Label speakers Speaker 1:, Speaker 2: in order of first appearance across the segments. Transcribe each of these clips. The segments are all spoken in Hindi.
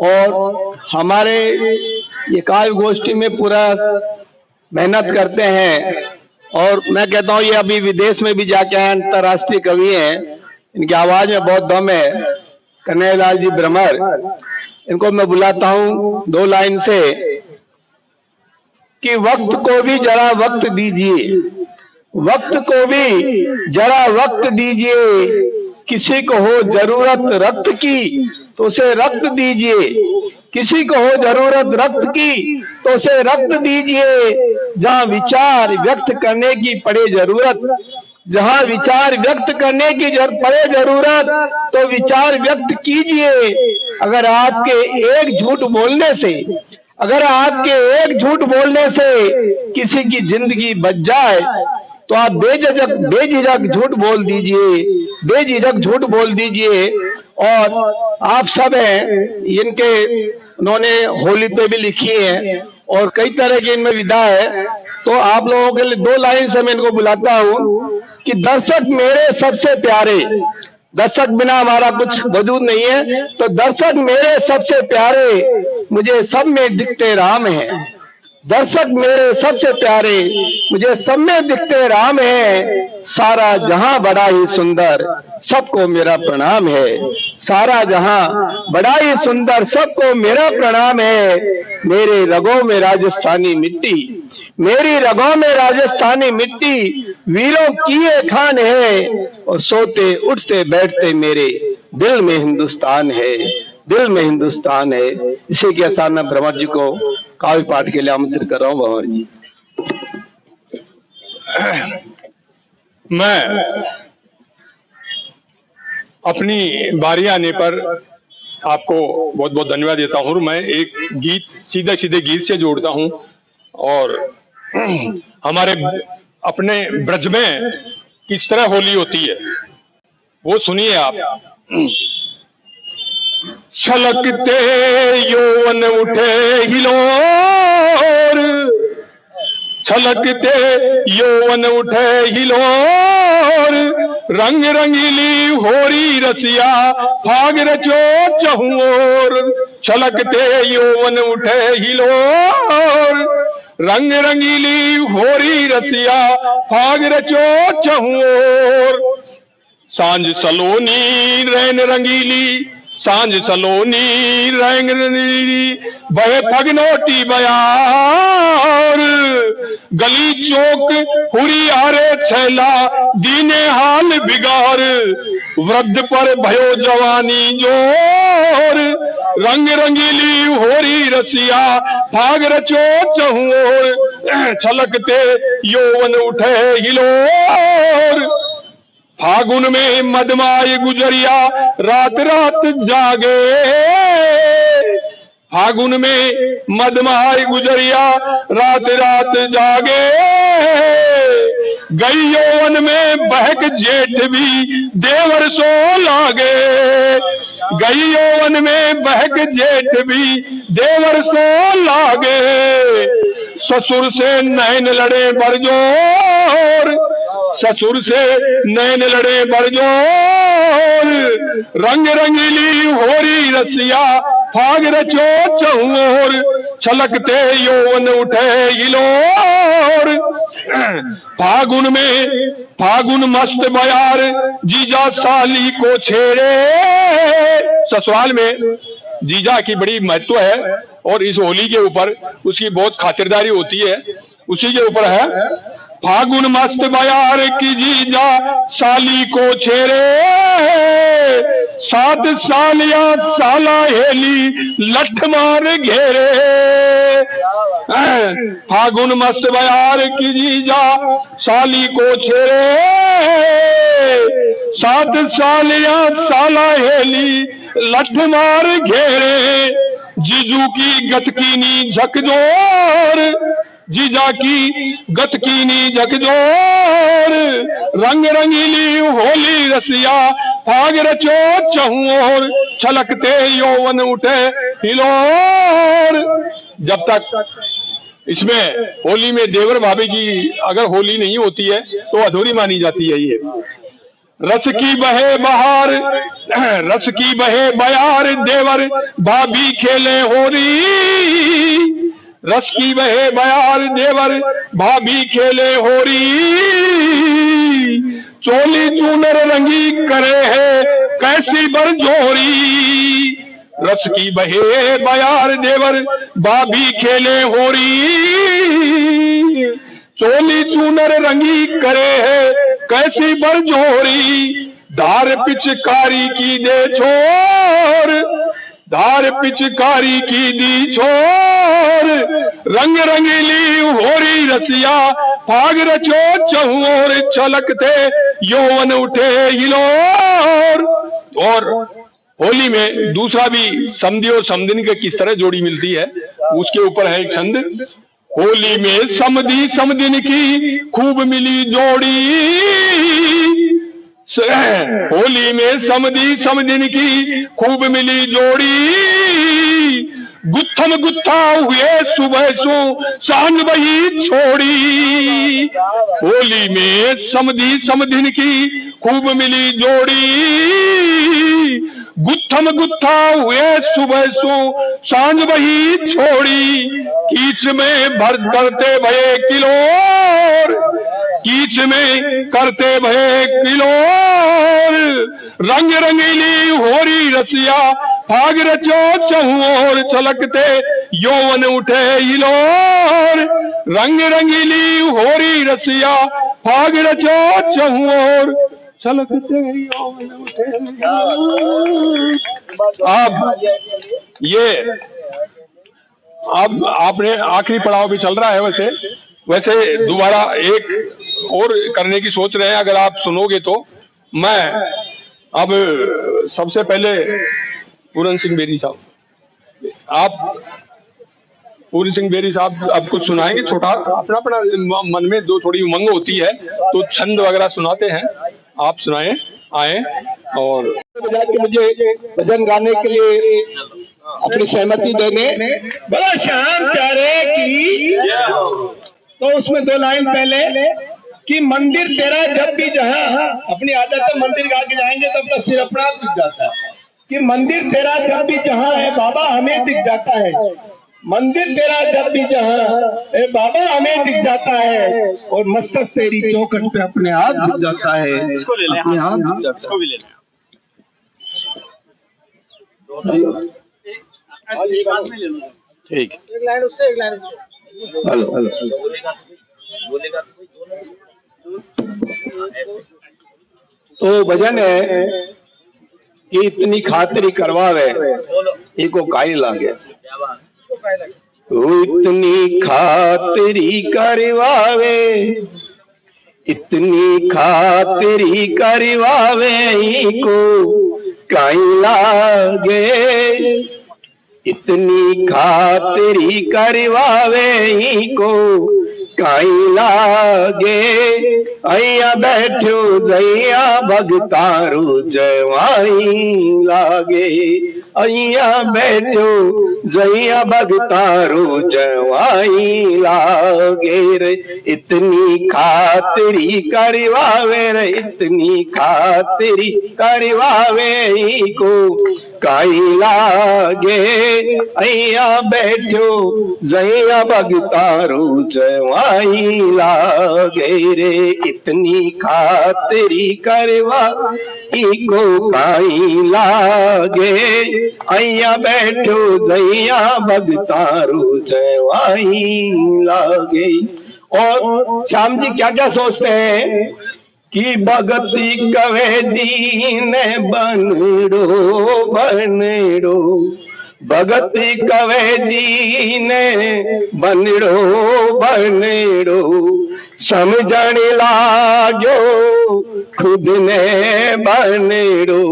Speaker 1: और हमारे ये काव्य गोष्ठी में पूरा मेहनत करते हैं। और मैं कहता हूँ ये अभी विदेश में भी जाके आए, अंतर्राष्ट्रीय कवि हैं, इनकी आवाज में बहुत दम है। कन्हैयालाल जी भ्रमर, इनको मैं बुलाता हूँ 2 लाइन से कि वक्त को भी जरा वक्त दीजिए, वक्त को भी जरा वक्त दीजिए, किसी को हो जरूरत रक्त की तो उसे रक्त दीजिए, किसी को हो जरूरत रक्त की तो उसे रक्त दीजिए। जहां विचार व्यक्त करने की पड़े जरूरत, जहां विचार व्यक्त करने की पड़े जरूरत तो विचार व्यक्त कीजिए। अगर आपके एक झूठ बोलने से, अगर आपके एक झूठ बोलने से किसी की जिंदगी बच जाए तो आप बेझिझक झूठ बोल दीजिए, बेझिझक झूठ बोल दीजिए। और आप सब हैं, इनके उन्होंने होली पे भी लिखी है और कई तरह की इनमें विधा है। तो आप लोगों के लिए 2 लाइन से मैं इनको बुलाता हूँ कि दर्शक मेरे सबसे प्यारे, दर्शक बिना हमारा कुछ वजूद नहीं है, तो दर्शक मेरे सबसे प्यारे, मुझे सब में दिखते राम हैं। दर्शक मेरे सबसे प्यारे, मुझे सब में दिखते राम है। सारा जहां बड़ा ही सुंदर, सबको मेरा प्रणाम है। सारा जहां बड़ा ही सुंदर, सबको मेरा प्रणाम है। मेरे रगों में राजस्थानी मिट्टी, मेरी रगों में राजस्थानी मिट्टी, वीरों की ये खान है। और सोते उठते बैठते मेरे दिल में हिंदुस्तान है, दिल में हिंदुस्तान है। इसी के साथ मैं भ्रमर जी को काव्य पाठ के लिए आमंत्रित कर रहा हूँ। भ्रमर जी।
Speaker 2: मैं अपनी बारी आने पर आपको बहुत बहुत धन्यवाद देता हूँ। मैं एक गीत सीधे सीधे गीत से जोड़ता हूँ और हमारे अपने ब्रज में किस तरह होली होती है वो सुनिए आप। छलकते यौवन उठे हिलोर, छलकते यौवन उठे हिलोर, रंग रंगीली होरी रसिया फाग रचो चहुओर। छलकते यौवन उठे हिलोर, रंग रंगीली होरी रसिया फाग रचो चहुओर। सांझ सलोनी रैन रंगीली, सांझ सलोनी रंग रंगीली, बहे फगनोटी बयार। गली चौक हुरी आरे छैला, दीने हाल बिगार, वृद्ध पर भयो जवानी जोर। रंग रंगीली होरी रसिया फाग रचो चहुओर। छलकते यौवन उठे हिलोर, फागुन में मदमाय गुजरिया रात रात जागे। फागुन में मदमाय गुजरिया रात रात जागे। गई यौवन में बहक जेठ भी देवर सो लागे। गई यौवन में बहक जेठ भी देवर सो लागे। ससुर से नैन लड़े बरजोर, ससुर से नैन लड़े बरजोर। रंग रंगीली होरी रसिया फाग रचो चहुओर। छलकते यौवन उठे हिलोर, फागुन में फागुन मस्त बयार, जीजा साली को छेड़े। ससुराल में जीजा की बड़ी महत्व है और इस होली के ऊपर उसकी बहुत खातिरदारी होती है, उसी के ऊपर है। फागुन मस्त बयार की जीजा साली को छेड़े। 7 सालिया साला हेली लठ मार घेरे। फागुन मस्त बयार की जीजा साली को छेड़े। 7 सालिया साला हेली लठ मार घेरे। जीजू की गतकीनी झकझोर, जीजा की गतकीनी झकझोर। रंग रंगीली होली रसिया फाग रचो चहुओर। छलकते यौवन उठे हिलोर। जब तक इसमें होली में देवर भाभी की अगर होली नहीं होती है तो अधूरी मानी जाती है। ये रस की बहे बहार, रस की बहे बयार, देवर भाभी खेले होरी। रस की बहे बयार, देवर भाभी खेले होरी। चोली चूनर रंगी करे है कैसी बरजोरी। रस की बहे बयार, देवर भाभी खेले होरी। चोली चूनर रंगी करे है कैसी बरजोरी। धार पिचकारी की दे छोर, धार पिचकारी की दी छोर। रंग रंगीली होरी रसिया, फाग रचो चहुओर। छलकते यौवन उठे हिलोर। और होली में दूसरा भी समधी और समधिन के किस तरह जोड़ी मिलती है, उसके ऊपर है एक छंद। होली में समधी समधिन की खूब मिली जोड़ी। होली में समधी समधिन की खूब मिली जोड़ी। गुत्थम गुत्था हुए सुबह सो सांझ वही छोड़ी। होली में समधी समधिन की खूब मिली जोड़ी। गुत्थम गुत्था हुए सुबह सो सांझ वही छोड़ी। कीच में भर करते भये किलोर, कीच में करते भये किलोर। रंग रंगीली होरी रसिया, फाग रचो चहुओर। छलकते यौवन उठे हिलोर। रंग रंगीली होरी रसिया, फाग रचो चहुओर। छलकते यौवन उठे हिलोर। अब ये अब आपने आखिरी पड़ाव भी चल रहा है। वैसे दोबारा एक और करने की सोच रहे हैं, अगर आप सुनोगे तो। मैं अब सबसे पहले पूरन सिंह बेरी साहब, आप पूरन सिंह बेरी साहब अब कुछ सुनाएंगे छोटा। अपना अपना मन में जो थोड़ी उमंग होती है तो छंद वगैरह सुनाते हैं, आप सुनाएं आए। और
Speaker 1: मुझे भजन गाने के लिए अपनी सहमति देने। बड़ा श्याम प्यारे की, तो उसमें 2 लाइन पहले कि मंदिर तेरा जब भी जहां, अपनी आदत है मंदिर गा के जाएंगे तब तक सिर अपना दिख जाता है कि मंदिर तेरा जब भी जहां है बाबा हमें दिख जाता है। मंदिर तेरा जब भी जहां बाबा हमें दिख जाता है। और मस्तक तेरी चौखट पे अपने आप दिख जाता है, अपने आप दिख जाता है। ठीक, एक लाइन उससे, एक लाइन। हेलो हेलो बोलेगा तो भजन है कि इतनी खातिरी करवावे एको काई लागे। इतनी खातिरी करवावे, इतनी खातिरी करवावे एको काई लागे। इतनी खातिरी करवावे एको काई लागे। अया बैठो जैया भगतारू जवाई लागे। अया बैठो जैया भगतारू जवाई लागे रे। इतनी खातिरी करवावे रे, इतनी खातिरी करवावे को काई लागे। अया बैठो जैया भगतारू जवाई लागे रे। इतनी खातिरी करवा को काई लागे। अया बैठो जैया भगतारू जवाई लागे। और श्याम जी क्या क्या सोचते हैं कि भगती कवे दीन बनड़ो बनड़ो। भगती कवे दीन बनड़ो बनड़ो। समझण लागो खुद ने बनड़ो।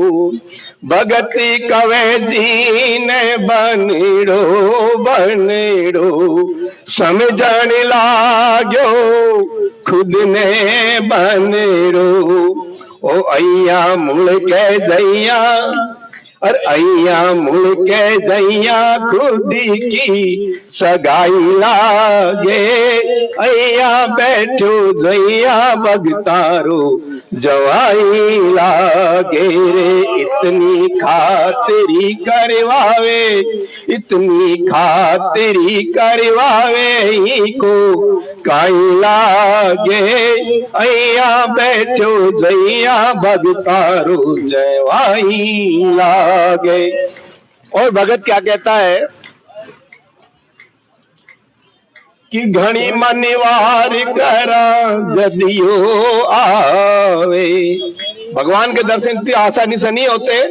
Speaker 1: भगती कवे दीन बनड़ो बनड़ो। समझण लागो खुद ने बनड़ो। ओ अया मुड़ के दैया, और अइया मुड़ के जइया खुदी की सगाई लागे, अइया बैठो जइया भगतारो जवाई लागे रे। इतनी खातिरी करवावे, इतनी खातिरी करवावे को काई लागे, अइया बैठो जइया भगतारो जवाई लागे। और भगत क्या कहता है कि घणी मनवार करा जदियो आवे। भगवान के दर्शन इतनी आसानी से नहीं होते,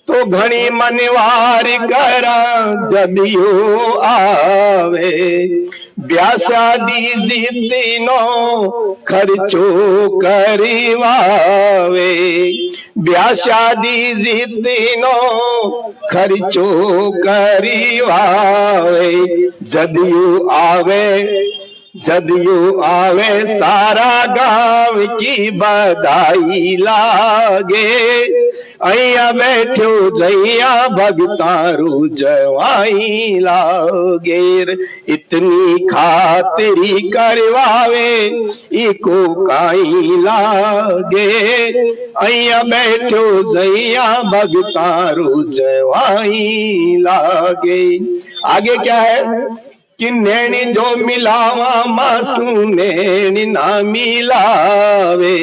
Speaker 1: तो घणी मनवार करा जदियो आवे। ब्याह शादी जीतीनो खर्चो करवावे, ब्याह शादी जीतीनो खर्चो करवावे। जदियो आवे, जदियो आवे सारा गांव की बधाई लागे, अइया बैठो जइया भगतारू जवाई लागे। इतनी खातिरी करवावे इको काई लागे, अइया बैठो जइया भगतारू जवाई लागे। आगे क्या है कि नैनी जो मिलावा मासू नैनी ना मिलावे,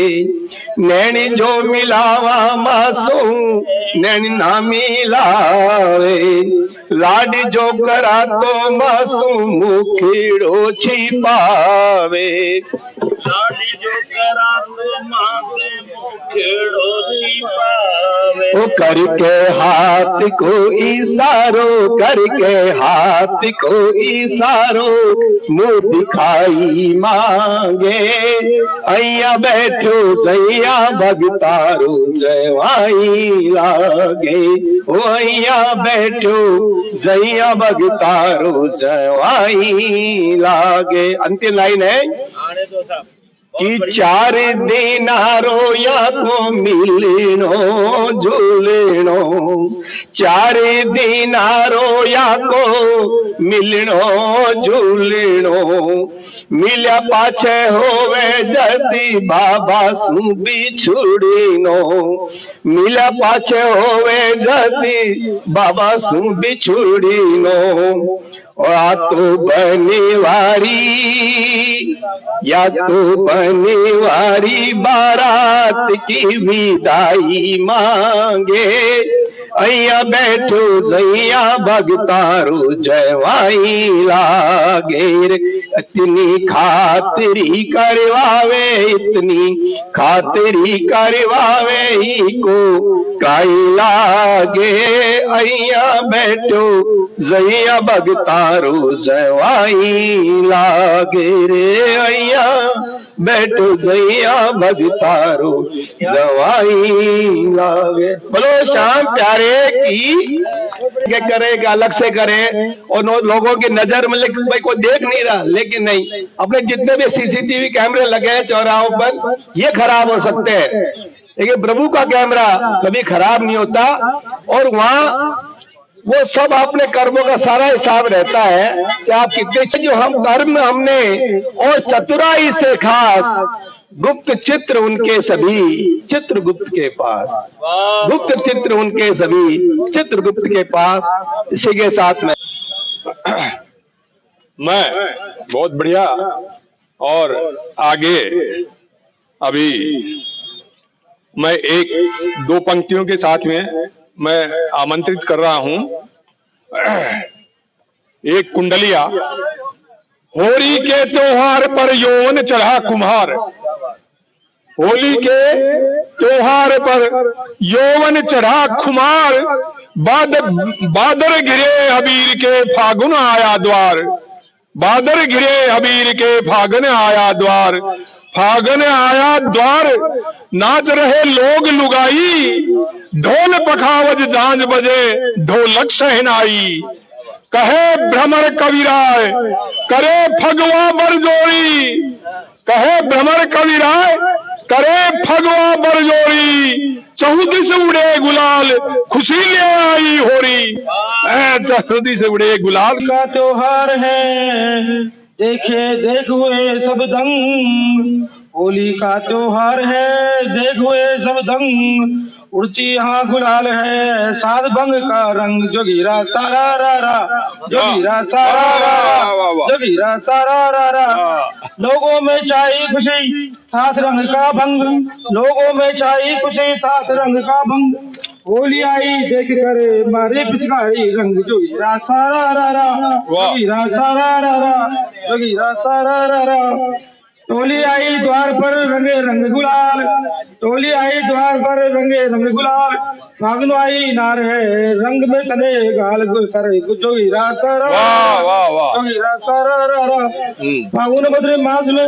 Speaker 1: नैनी जो मिलावा मासू नैनी ना मिलावे। लाड जो करा तो मासू मुखिड़ो छिपावे, लाड जो करा तो मासू मुखिड़ो छिपावे। ओ करके हाथ को इशारो, करके हाथ को इशारो मुँह दिखाई मांगे, अइया बैठो जइया भगतारो जवाई लागे। ओ अइया बैठो जइया भगतारो जवाई लागे। अंतिम लाइन है कि 4 दिनारो या को मिलनो झूलनो, 4 दिनारो या को मिलनो झूलनो। मिल्या पाछे होवे जति बाबा सु बिछुड़ीनो, मिल्या पाछे होवे जति बाबा सु बिछुड़ीनो। या तो बनिवारी, या तो बनिवारी बारात की विदाई मांगे, अइया बैठो जइया भगतारो जवाई लागे। इतनी खातिरी करवावे, इतनी खातिरी करवावे को काई लागे, अइया बैठो जइया भगतारो जवाई लागे रे। अइया बैठो जइया भगतारो जवाई लागे। बोलो श्याम प्यारे की के करे कि अलग से करे और लोगों की नजर में भाई कोई देख नहीं रहा, लेकिन नहीं, अपने जितने भी सीसीटीवी कैमरे लगे हैं चौराहों पर ये खराब हो सकते हैं, लेकिन प्रभु का कैमरा कभी खराब नहीं होता। और वहाँ वो सब अपने कर्मों का सारा हिसाब रहता है, चाहे आप कितने जो हम कर्म हमने और चतुराई से खास गुप्त चित्र उनके सभी चित्रगुप्त के पास, गुप्त चित्र उनके सभी चित्रगुप्त के पास। इसी के साथ में
Speaker 2: मैं बहुत बढ़िया। और आगे अभी मैं 1-2 पंक्तियों के साथ में मैं आमंत्रित कर रहा हूं। एक कुंडलिया। होली के त्योहार पर यौवन चढ़ा कुम्हार, होली के त्योहार पर यौवन चढ़ा कुम्हार, बादर गिरे अबीर के फागुन आया द्वार, बादर गिरे अबीर के फागुन आया द्वार, फागुन आया द्वार। नाच रहे लोग लुगाई, ढोल पखावज झांझ बजे ढोलक सहनाई। कहे भ्रमर कविराय करे फगवा बरजोरी, कहे भ्रमर कविराय करे फगवा बरजोरी, चहुदी से उड़े गुलाल, खुशी ले आई होरी। चहुदी से उड़े गुलाल
Speaker 3: का त्योहार है, देखे देख हुए सब दंग। होली का त्योहार है, देख हुए सब दंग। उड़ती यहाँ गुलाल है, सात बंग का रंग। जोगीरा सारा रा रा, जोगीरा सारा रा रा, जोगीरा सारा रा रा। लोगों में चाहिए खुशी, सात रंग का भंग। लोगों में चाहिए खुशी, सात रंग का भंग। होली आई देख कर मारे पिचकारी रंग। जोगीरा सारा रा रा, जोगीरा सारा रा रा, जोगीरा सारा रा रा। टोली आई द्वार पर रंगे रंग गुलाल। टोली आई द्वार पर रंगे रंग गुलाल। फागुन आई नार है, रंग में सने गाल गुसरे। जोगीरा सारा, जोगीरा सारा रा रा। फागुन मधुर मास में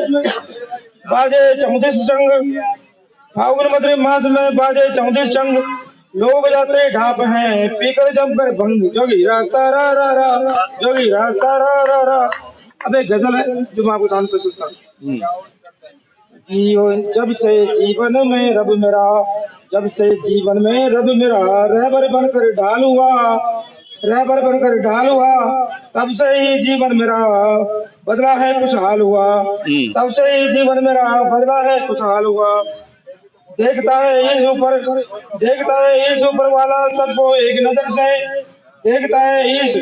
Speaker 3: बाजे चौंतीस संग। फागुन मधुर मास में बाजे चौंतीस संग। लोग जाते ढाप हैं, पीकर जमकर भंग। जोगीरा सारा रा रा, जोगीरा सारा रा रा। अब एक गजल है जो मैं आपको शांत सुनता हूँ। जब से जीवन में रब मेरा, जब से जीवन में रब मेरा रहबर बनकर ढाल हुआ, रहबर बनकर ढाल हुआ। तब से ही जीवन मेरा बदला है खुशहाल हुआ। तब से ही जीवन मेरा बदला है खुशहाल हुआ। देखता है इस ऊपर, देखता है इस ऊपर वाला सबको एक नजर से। देखता है इस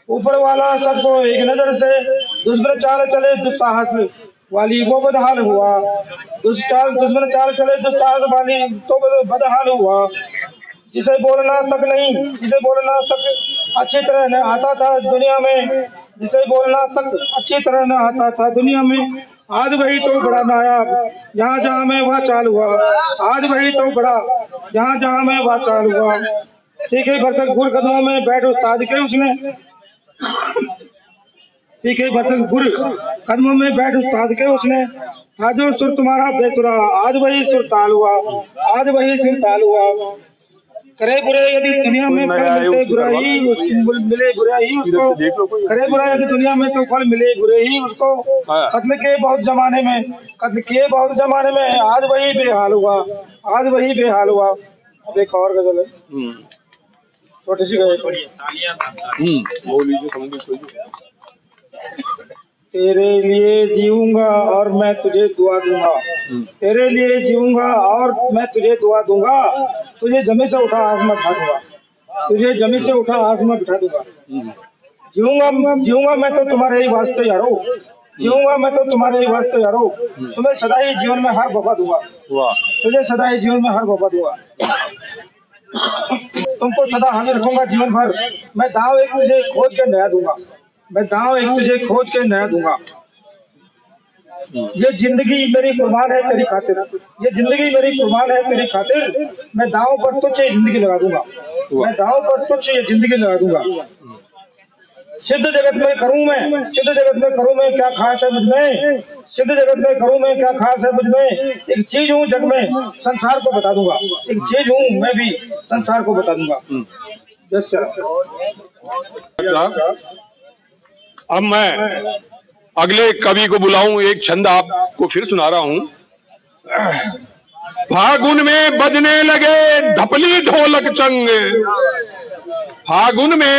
Speaker 3: ऊपर वाला सबको एक नजर से। दुश्मन चाल चले दुस्साहस वाली वो बदहाल हुआ। दुश्मन चाल चले दुस्साहस वाली तो बदहाल हुआ। जिसे बोलना तक नहीं, जिसे बोलना तक अच्छी तरह न आता था दुनिया में। जिसे बोलना तक अच्छी तरह न आता था दुनिया में। आज वही तो बड़ा नायाब, जहाँ जहाँ में वह चाल हुआ। आज वही तो बड़ा, जहाँ जहाँ में वह चाल हुआ। सीखे भरसक गुर कदमों में बैठ उस्ताद के उसने। सीखे भरसक गुर कदमों में बैठ उस्ताद के उसने। था जो सुर तुम्हारा बेसुरा, आज वही सुर ताल हुआ। आज वही सुर ताल हुआ। करे बुरे यदि दुनिया में फल मिले बुराई, मिले बुराई उसको। करे बुरा यदि दुनिया में तो फल मिले बुरे ही उसको। कत्ल के बहुत जमाने में, कत्ल किए बहुत जमाने में। आज वही बेहाल हुआ, आज वही बेहाल हुआ। अब एक और गजल है, छोटी सी गजल। तेरे लिए जीऊंगा और मैं तुझे दुआ दूंगा। तेरे लिए जीऊंगा और मैं तुझे दुआ दूंगा। तुझे जमी से उठा आसमां बिठा दूंगा। तुझे जमी से उठा आसमां बिठा दूंगा। जीऊंगा, जीऊंगा मैं तो तुम्हारे ही वास्ते यारो। जीऊंगा मैं तो तुम्हारे ही वास्ते यारो। तुम्हें सदा ही जीवन में हर वफा दूंगा। तुझे सदा ही जीवन में हर वफा दूंगा। तुमको सदा हाजिर रखूंगा जीवन भर। मैं दाव एक तुझे खोज के नया दूंगा। मैं दाव एक तुझे खोज के नया दूंगा। ये जिंदगी मेरी कुर्बान है तेरी खातिर। ये जिंदगी मेरी कुर्बान है तेरी खातिर। मैं दाव पर तुझे ये जिंदगी लगा दूंगा। मैं दाव पर तुझे ये जिंदगी लगा दूंगा। सिद्ध जगत में करूं मैं, सिद्ध जगत में करूं मैं क्या खास है मुझ में। सिद्ध जगत में करूं मैं क्या खास है मुझ में। एक चीज हूँ जग में, संसार को बता दूंगा। एक चीज हूँ मैं भी, संसार को बता दूंगा। Yes sir.
Speaker 2: अब मैं अगले कवि को बुलाऊं। एक छंद आपको फिर सुना रहा हूं। फागुन में बजने लगे धपली ढोलक चंग। फागुन में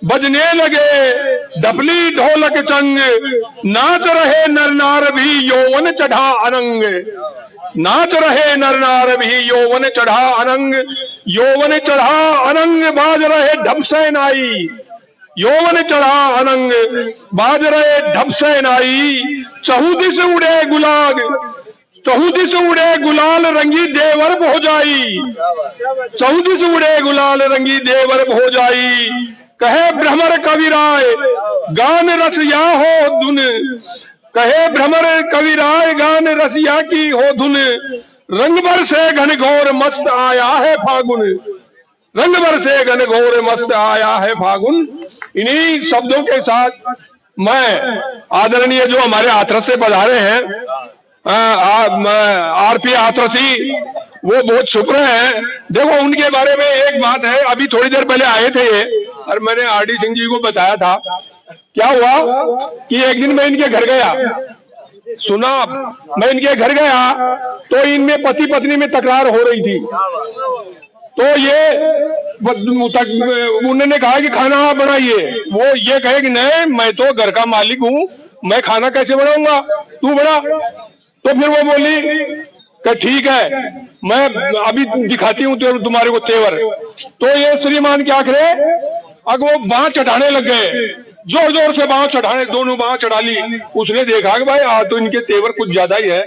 Speaker 2: बजने लगे धपली ढोलक चंग। नाच रहे नर नार भी यौवन चढ़ा अनंग। नाच रहे नर नार भी यौवन चढ़ा अनंग। यौवन चढ़ा अनंग बाज रहे ढप से नाई। यौवन चढ़ा अनंग बाज रहे ढप से नाई। चहुदी से उड़े गुलाग, चहुदी से उड़े गुलाल रंगी देवर भोजाई। चहुदी से उड़े गुलाल रंगी देवर भोजाई। कहे भ्रमर कविराय गान रसिया हो धुन। कहे भ्रमर कविराय गान रसिया की हो धुन। रंग भर से घनघोर मस्त आया है फागुन। रंग भर से घनघोर मस्त आया है फागुन। इन्हीं शब्दों के साथ मैं आदरणीय जो हमारे हाथरस से पधारे हैं आरपी हाथरसी, वो बहुत शुक्र है। देखो उनके बारे में एक बात है, अभी थोड़ी देर पहले आए थे ये, और मैंने आरडी सिंह जी को बताया था। क्या हुआ कि एक दिन मैं इनके घर गया सुना, मैं इनके घर गया तो इनमें पति पत्नी में तकरार हो रही थी। तो उन्होंने कहा कि खाना आप बनाइए। वो ये कहे कि नहीं, मैं तो घर का मालिक हूँ, मैं खाना कैसे बनाऊंगा, तू बना। तो फिर वो बोली कि ठीक है, मैं अभी दिखाती हूँ तुम्हारे को तेवर। तो ये श्रीमान क्या करे, अगर वो बाँह चढ़ाने लग गए, जोर जोर से बाँह चढ़ाने, दोनों बाँह चढ़ा ली। उसने देखा कि भाई आज तो इनके तेवर कुछ ज्यादा ही है।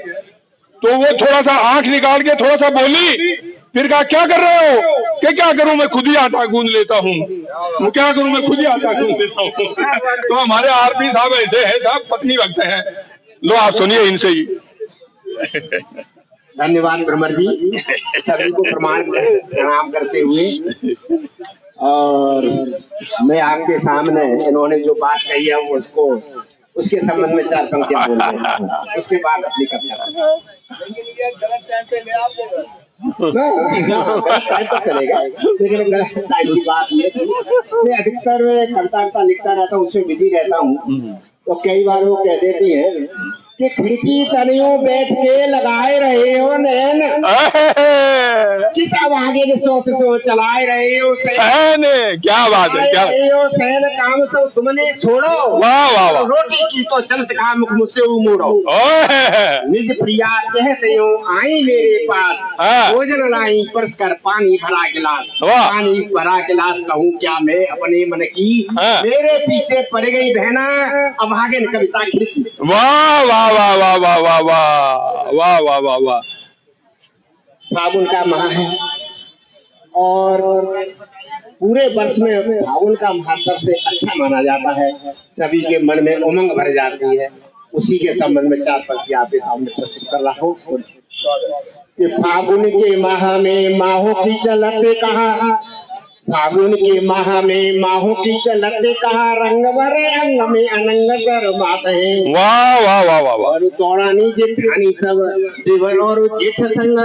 Speaker 2: तो वो थोड़ा सा आंख निकाल के थोड़ा सा बोली, फिर कहा क्या कर रहे हो? क्या करूं, मैं खुद ही आटा गूंद लेता हूँ। मैं क्या करूं, मैं खुद ही आटा गूंद लेता हूँ। तो हमारे आरपी साहब ऐसे हैं साहब, पत्नी भक्त हैं। लो आप सुनिए इनसे ही।
Speaker 4: धन्यवाद ब्रह्मर जी, सभी को प्रणाम करते हुए। और मैं आपके सामने इन्होंने जो बात कही है उसको, उसके संबंध में 4 पंक्तियां बोल रहा हूं, उसके बाद अपनी कविता तो चलेगा, लेकिन गलत टाइम की बात ये थी। मैं अधिकतर कविता लिखता रहता हूँ, उसमें बिजी रहता हूँ। तो कई बार वो कह देती है कि खिड़की तनियों बैठ के लगाए रहे हो नैन, किस अब आगे के सोच चलाए रहे हो
Speaker 2: सहन। क्या बात है, क्या
Speaker 4: सहन काम सब तुमने छोड़ो।
Speaker 2: वाह वाह वाह।
Speaker 4: रोटी की तो चलत काम मुझसे मोड़ो। निज प्रिया कहते हो आई मेरे पास, भोजन लाई परस कर पानी भरा गिलास। पानी भरा गिलास कहूँ क्या मैं अपने मन की, मेरे पीछे पड़ गई बहना अब आगे कविता खिड़की।
Speaker 2: वाह वाह वाह वाह वाह वाह वाह वाह वाह वाह वाह।
Speaker 4: फागुन का माह है और पूरे वर्ष में फागुन का माह सबसे अच्छा माना जाता है, सभी के मन में उमंग भर जाती है। उसी के संबंध में 4 पंक्तियां आपके सामने प्रस्तुत कर रहा हूँ। फागुन के माह में माहों की चलते कहा, फागुन के माह में माहों की चलते कहा, रंग भरे अंग में अनंग कर बात है।
Speaker 2: वाह वाह वाह वाह।
Speaker 4: और तोड़ानी जेठानी सब जीवन और जेठ संग,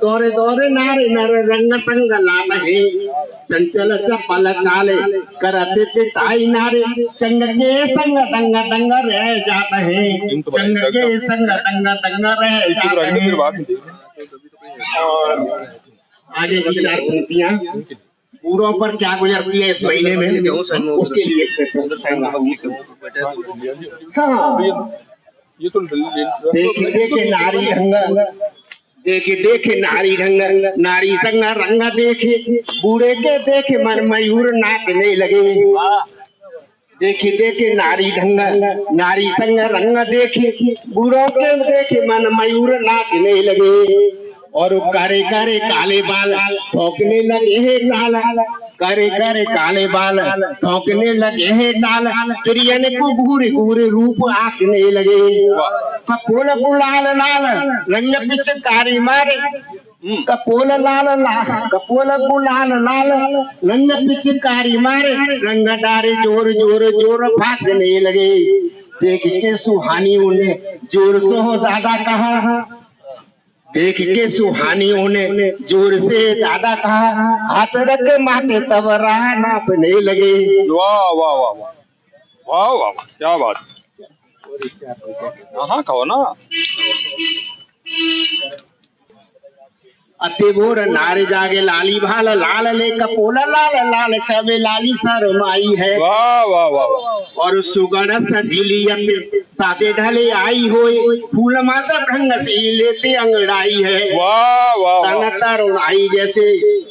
Speaker 4: तोरे तोरे नारे नर रंग संग लाल है। चंचल चपल चाले करते ते ताई नारे, संग के संग दंग दंग रह जाता है। संग के संग दंग दंग रह जाता है। और आगे की 4 पंक्तियां पूरों पर क्या गुजरती है इस महीने में, उसके लिए देखे नारी रंग, देखे नारी रंग, नारी संग रंग देखे, बूढ़े के देखे मन मयूर नाचने लगे। देखे नारी ढंग, नारी संग रंग देखे, बूढ़ों के देखे मन मयूर नाचने लगे। और करे करे काले बाल ठोकने लगे है लाल, करे करे काले बाल ठोकने लगे है लाल। चिड़ियन को घूरे घूरे रूप आंकने लगे। कपोल लाल लाल रंग पिचकारी मारे, कपोल लाल लाल कपोल गुलाल लाल रंग पिचकारी मारे, रंग डारे जोर जोर जोर भागने लगे। देख के सुहानी उन्हें जोर तो ज्यादा कहा, देख के सुहानियों ने जोर से दादा कहा, हाथ रख माथे तब राह नापने लगे।
Speaker 2: वाह वाह वाह वाह वाह वाह, क्या बात। हाँ कहो ना।
Speaker 4: अति बोर नारे जागे लाली भाल लाल ले, कपोला लाल लाल छबे लाली शरमाई है।
Speaker 2: वाह वाह वाह।
Speaker 4: और सुगण सजीलियत साथे ढले आई होए, फूल मासा ढंग से लेते अंगड़ाई है।
Speaker 2: वाह वाह।
Speaker 4: तना तरुणाई जैसे,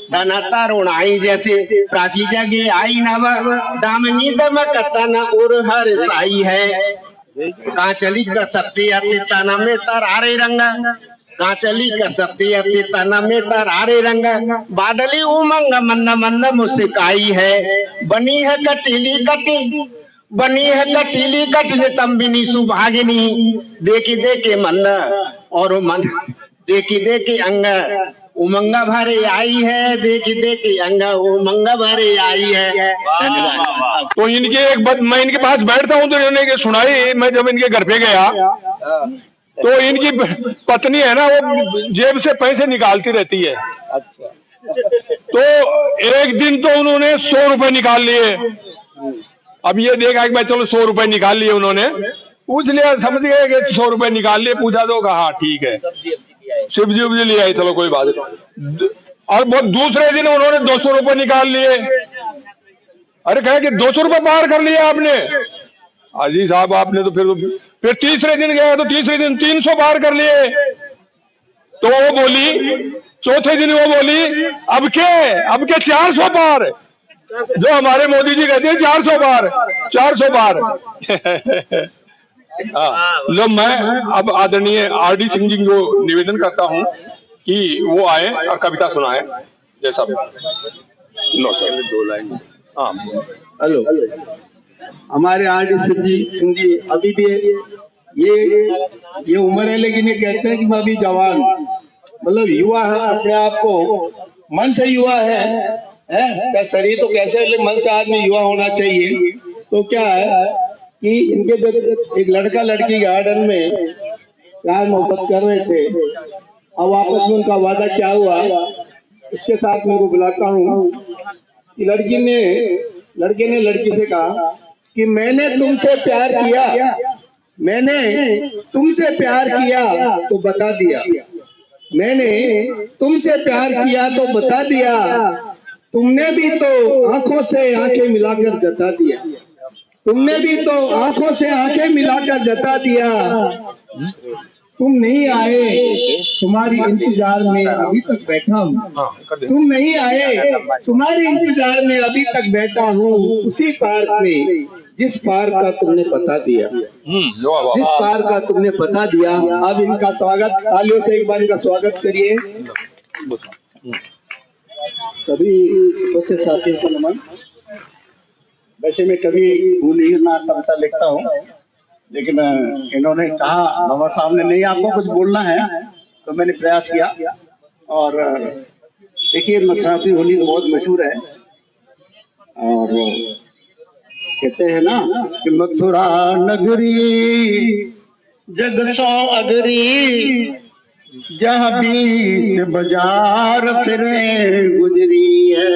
Speaker 4: तना तरुणाई जैसे प्राची जगे आई नव, दामनी दमक तन और हर साई है। कांचली का सत्य अति तना में तरारे रंग, कांचली का सत्य अति तना में तरारे रंग। बादली उमंग मन मन मुस्काई है, बनी है कटीली कटी, बनी है कटीली कटी तंबिनी सुभागिनी। देखी देखी मन और मन, देखी देखी अंग उमंग भरे आई है, देखी देखी अंग उमंग भरे आई है।
Speaker 2: तो इनके मैं इनके पास बैठता हूँ तो इन्होंने सुनाई। मैं जब इनके घर पे गया तो इनकी पत्नी है ना, वो जेब से पैसे निकालती रहती है। तो एक दिन तो उन्होंने 100 रुपए निकाल लिए। अब ये देखा कि भाई चलो 100 रुपए निकाल लिए उन्होंने। पूछ लिया, समझ गए कि 100 रुपए निकाल लिए, पूछा तो कहा हाँ ठीक है, सब्जी उब्जी ले आई, चलो कोई बात नहीं। और वो दूसरे दिन उन्होंने 200 रुपए निकाल लिए। अरे कहे कि 200 रुपए पार कर लिया आपने। अजी साहब आपने तो फिर तीसरे दिन गया तो तीसरे दिन 300 पार कर लिए। तो वो बोली, चौथे दिन वो बोली अब के 400 पार, जो हमारे मोदी जी कहते हैं 400 पार, 400 पार। हाँ, जो मैं अब आदरणीय आरडी सिंह जी को निवेदन करता हूँ कि वो आए और कविता सुनाए, जैसा लो सर 2 लाइन। हाँ
Speaker 4: हेलो, हमारे आरडी सिंह जी अभी भी ये उम्र है, लेकिन ये कहते हैं कि मैं अभी जवान, मतलब युवा है, अपने आप को मन से युवा है, क्या शरीर तो कैसे, मन से आदमी युवा होना चाहिए। तो क्या है कि इनके जब एक लड़का लड़की गार्डन में प्यार मोहब्बत कर रहे थे, अब आपस में उनका वादा क्या हुआ, इसके साथ मैं को बुलाता हूँ कि लड़के ने लड़की से कहा कि मैंने तुमसे प्यार किया, मैंने तुमसे प्यार किया तो बता दिया, मैंने तुमसे प्यार किया तो बता दिया, तुमने भी तो आंखों से आंखें मिलाकर जता दिया, तुमने भी तो आंखों से आंखें मिलाकर जता दिया, तुम नहीं आए तुम्हारी इंतजार में अभी तक बैठा हूँ, तुम नहीं आए तुम्हारी इंतजार में अभी तक बैठा हूँ, उसी पार्क में जिस पार्क का तुमने बता दिया, जिस पार्क का तुमने बता दिया। अब इनका स्वागत, तालियों से एक बार इनका स्वागत करिए। सभी छोटे साथियों को नमन। वैसे मैं कभी भूली ना कविता लिखता हूँ, लेकिन इन्होंने कहा बाबा साहब ने नहीं आपको कुछ बोलना है, तो मैंने प्रयास किया। और देखिए मथुराती होली बहुत मशहूर है, और कहते हैं ना कि मथुरा नगरी जग सौ अगरी, जहाँ बीच बाजार फिरे गुजरी है,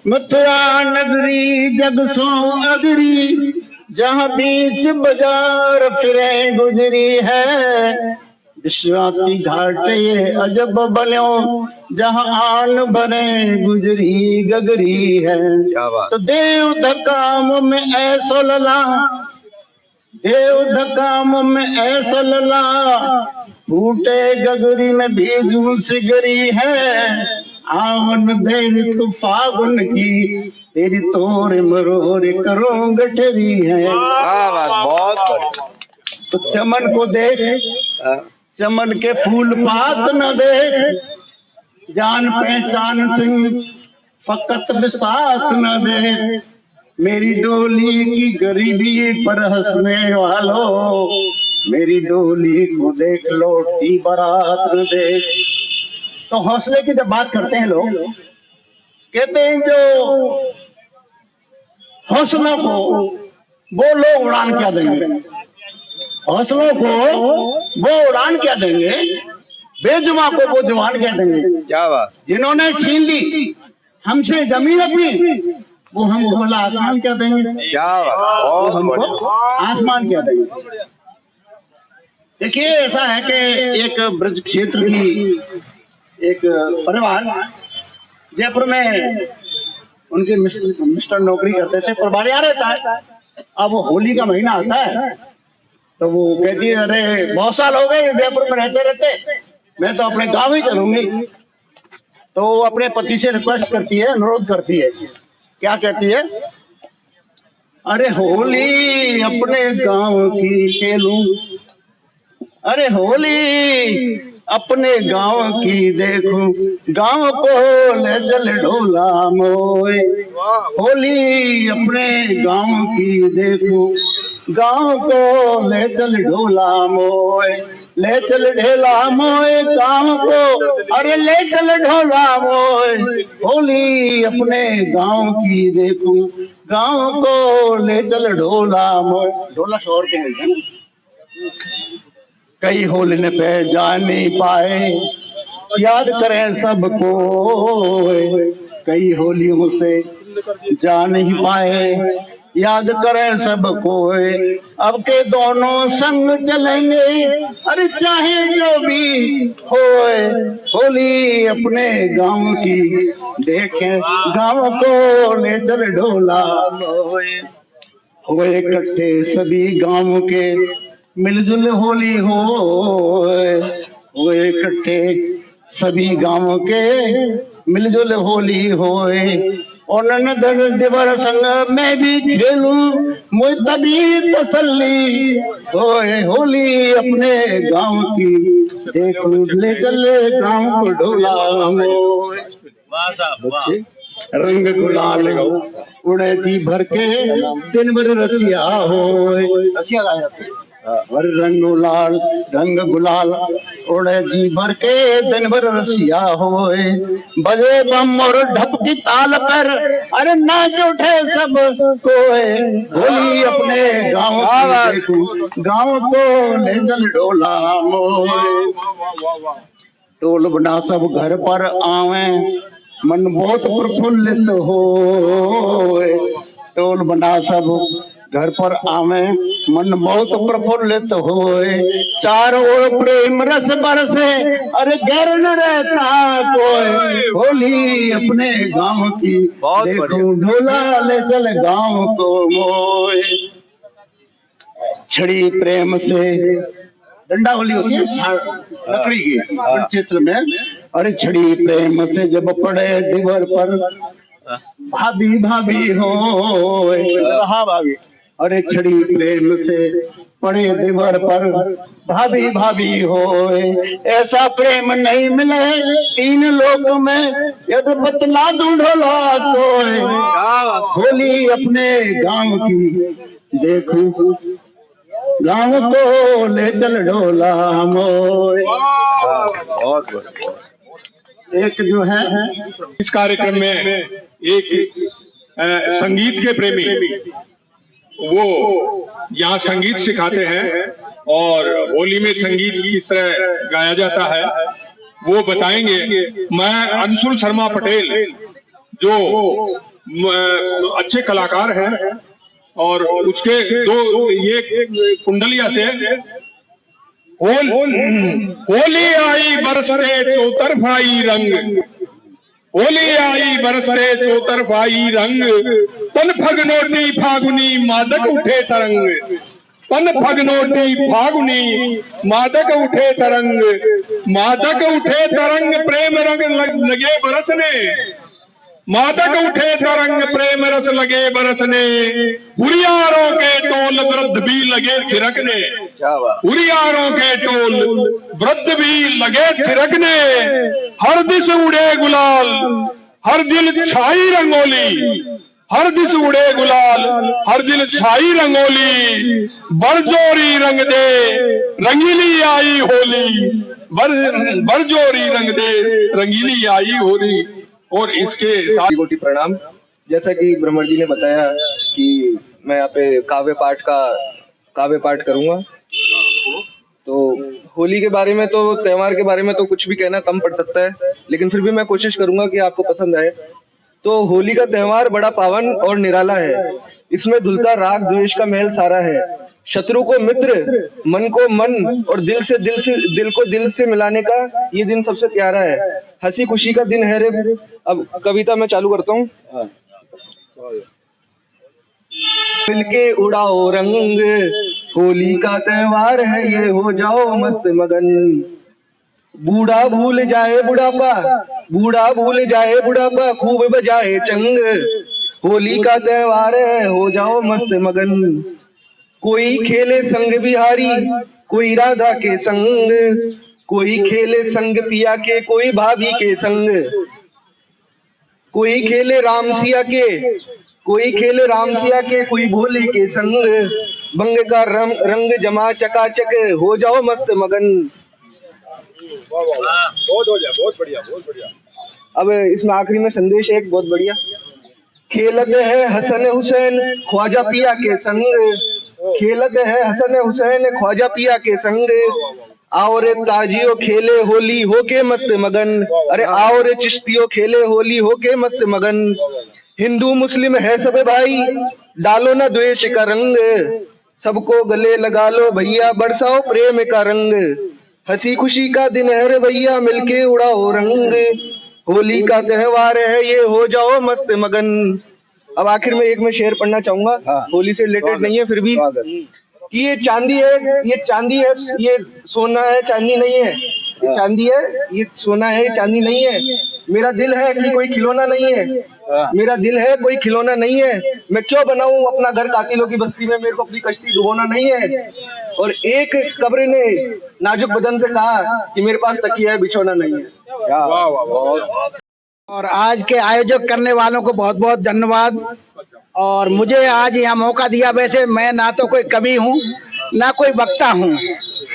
Speaker 4: मथुरा नगरी जग सौ अगरी, जहाँ बीच बाजार फिरे गुजरी है, विश्वासी घाट ये अजब बनो, जहाँ आन बने गुजरी गगरी है। तो देव धकाम में ऐसो लला, देव धकाम में ऐसो लला, फूटे गगरी में भीजू सिगरी है, आवन देर तू फागुन की, तेरी तोर मरोर करो गठरी है। बहुत बढ़िया। तो चमन को देख, चमन के फूल पात न देख, जान पहचान सिंह फकत बिसात न दे, मेरी डोली की गरीबी पर हंसने वालों, मेरी डोली को देख लौटी बारात न दे। तो हौसले की जब बात करते हैं लोग, कहते हैं जो हौसलों को वो लोग उड़ान क्या देंगे, हौसलों को वो उड़ान क्या देंगे, बेजुबान को वो जवान क्या देंगे। क्या बात। जिन्होंने छीन ली हमसे जमीन अपनी, वो हमको बोला आसमान क्या देंगे। क्या बात। वो हमको आसमान क्या देंगे। देखिए ऐसा है कि एक ब्रज क्षेत्र की एक परिवार जयपुर में, उनके मिस्टर नौकरी करते थे, परिवार यहाँ रहता है। अब वो होली का महीना आता है तो वो कहती है अरे बहुत साल हो गए जयपुर में रहते रहते, मैं तो अपने गांव ही चलूंगी। तो वो अपने पति से रिक्वेस्ट करती है, अनुरोध करती है, क्या कहती है, अरे होली अपने गांव की खेलूं, अरे होली अपने गांव की देखूं, गांव को ले चल ढोला मोए, होली अपने गांव की देखूं, गांव को ले चल ढोला मोए, ले चल ढेला मोए गांव को, अरे ले चल ढोला मोए, होली अपने गांव की देखूं, गांव को ले चल ढोला मोए। ढोला शोर के मिलते हैं। कई होली ने पे जा नहीं पाए, याद करें सबको, कई होलियों से जा नहीं पाए, याद करें सबको, अब के दोनों संग चलेंगे, अरे चाहे जो भी होए। होली अपने गांव की देखें, गांव को ले चल ढोला होए इकट्ठे सभी गांव के, मिलजुल होली होए इकट्ठे सभी गांव के, मिलजुल होली होए। और ननद देवर संग मैं भी खेलूं, मुझ तभी तसल्ली होए। होली अपने गांव की देखूं, ले चले गांव को ढोला होए। रंग गुलाल उड़े जी भर के, दिन भर रसिया होए। रसिया और रंग गुलाल उड़े जी भर के, दिन भर रसिया होए। बजे बम और ढप की ताल पर, अरे नाच उठे सब कोए। होली अपने गांव की देखूं, गांव को ले चल ढोला मोए। टोल बना सब घर पर आवे, मन बहुत प्रफुल्लित होए। टोल बना सब घर पर आवे, मन बहुत प्रफुल्लित होए। चारों ओर प्रेम रस बरसे, अरे घर न रहता कोई। होली अपने गांव की देखूं, ढोला ले चल गांव को मोए। छड़ी प्रेम से, डंडा होली होती है लकड़ी की क्षेत्र में, अरे छड़ी प्रेम से जब पड़े दीवार पर, भाभी भाभी हो। हाँ भाभी, अरे छड़ी प्रेम से पड़े दीवार पर, भाभी भाभी हो। ऐसा प्रेम नहीं मिले तीन लोक में, यदि बतला दूं ढोला तो। होली अपने गांव की देखूं, गांव को ले चल ढोला मोए। एक जो है
Speaker 2: इस कार्यक्रम में एक संगीत के प्रेमी वो यहाँ संगीत सिखाते हैं और होली में संगीत किस तरह गाया जाता है वो बताएंगे। मैं अंशुल शर्मा पटेल जो अच्छे कलाकार हैं और उसके दो ये कुंडलिया से होली आई बरसते चौतरफाई रंग, होली आई बरसते चौतरफाई रंग, तन फगनोटी फागुनी मादक उठे तरंग, तन फगनोटी फागुनी मादक उठे तरंग, मादक उठे तरंग प्रेम रंग लगे बरसने, मादक उठे तरंग प्रेम रस लगे बरसने, हुरियारों के टोल वृद्ध भी लगे थिरकने, हुरियारों के टोल वृद्ध भी लगे थिरकने, हर दिस उड़े गुलाल हर दिल छाई रंगोली, हर दिस उड़े गुलाल हर दिल छाई रंगोली, बरजोरी रंग दे रंगीली आई होली, बरजोरी रंग दे रंगीली आई होली। और इसके साथ
Speaker 5: कोटि प्रणाम। जैसा कि ब्रह्मण जी ने बताया कि मैं यहाँ पे काव्य पाठ करूंगा, तो होली के बारे में तो त्योहार के बारे में तो कुछ भी कहना कम पड़ सकता है, लेकिन फिर भी मैं कोशिश करूंगा कि आपको पसंद आए। तो होली का त्योहार बड़ा पावन और निराला है। इसमें धुलता राग द्वेष का महल सारा है, शत्रु को मित्र, मन को मन और दिल को दिल से मिलाने का ये दिन सबसे प्यारा है। हंसी खुशी का दिन है रे। अब कविता मैं चालू करता हूँ। मिलके उड़ाओ रंग, होली का त्योहार है ये, हो जाओ मस्त मगन। बूढ़ा भूल जाए बुढ़ापा, बूढ़ा भूल जाए बुढ़ापा, खूब बजाए चंग। होली का त्योहार है, हो जाओ मस्त मगन। कोई खेले संग बिहारी, कोई राधा के संग, कोई खेले संग पिया के, कोई भाभी के संग, कोई खेले राम सिया के, कोई खेले राम सिया के, कोई भोले के संग। बंग का रंग जमा चकाचक, हो जाओ मस्त मगन।
Speaker 2: बहुत बढ़िया।
Speaker 5: अब इसमें आखिरी में संदेश है एक बहुत बढ़िया। खेलत है हसन हुसैन ख्वाजा पिया के संग, खेलत है हसन हुसैन ख्वाजा पिया के संग। आओ रे ताजियो खेले होली होके मस्त मगन, अरे आओ रे चिश्तियों खेले होली होके मस्त मगन। हिंदू मुस्लिम है सब भाई, डालो ना द्वेष का रंग, सबको गले लगा लो भैया, बरसाओ प्रेम का रंग। हंसी खुशी का दिन है रे भैया, मिलके उड़ाओ रंग, होली का त्योहार है ये, हो जाओ मस्त मगन। अब आखिर में एक मैं शेर पढ़ना चाहूंगा, होली से रिलेटेड नहीं है फिर भी, कि ये चांदी है, ये चांदी है, ये सोना है, चांदी नहीं है। ये चांदी है, ये सोना है, चांदी नहीं है। मेरा दिल है कि कोई खिलौना नहीं है, मेरा दिल है कोई खिलौना नहीं है। मैं क्यों बनाऊं अपना घर कातिलों की बस्ती में, मेरे को अपनी कश्ती डुबोना नहीं है। और एक कब्र ने नाजुक बदन से कहा कि मेरे पास तकिया है, बिछोना नहीं है।
Speaker 6: और आज के आयोजक करने वालों को बहुत बहुत धन्यवाद। और मुझे आज यहाँ मौका दिया, वैसे मैं ना तो कोई कवि हूँ ना कोई वक्ता हूँ,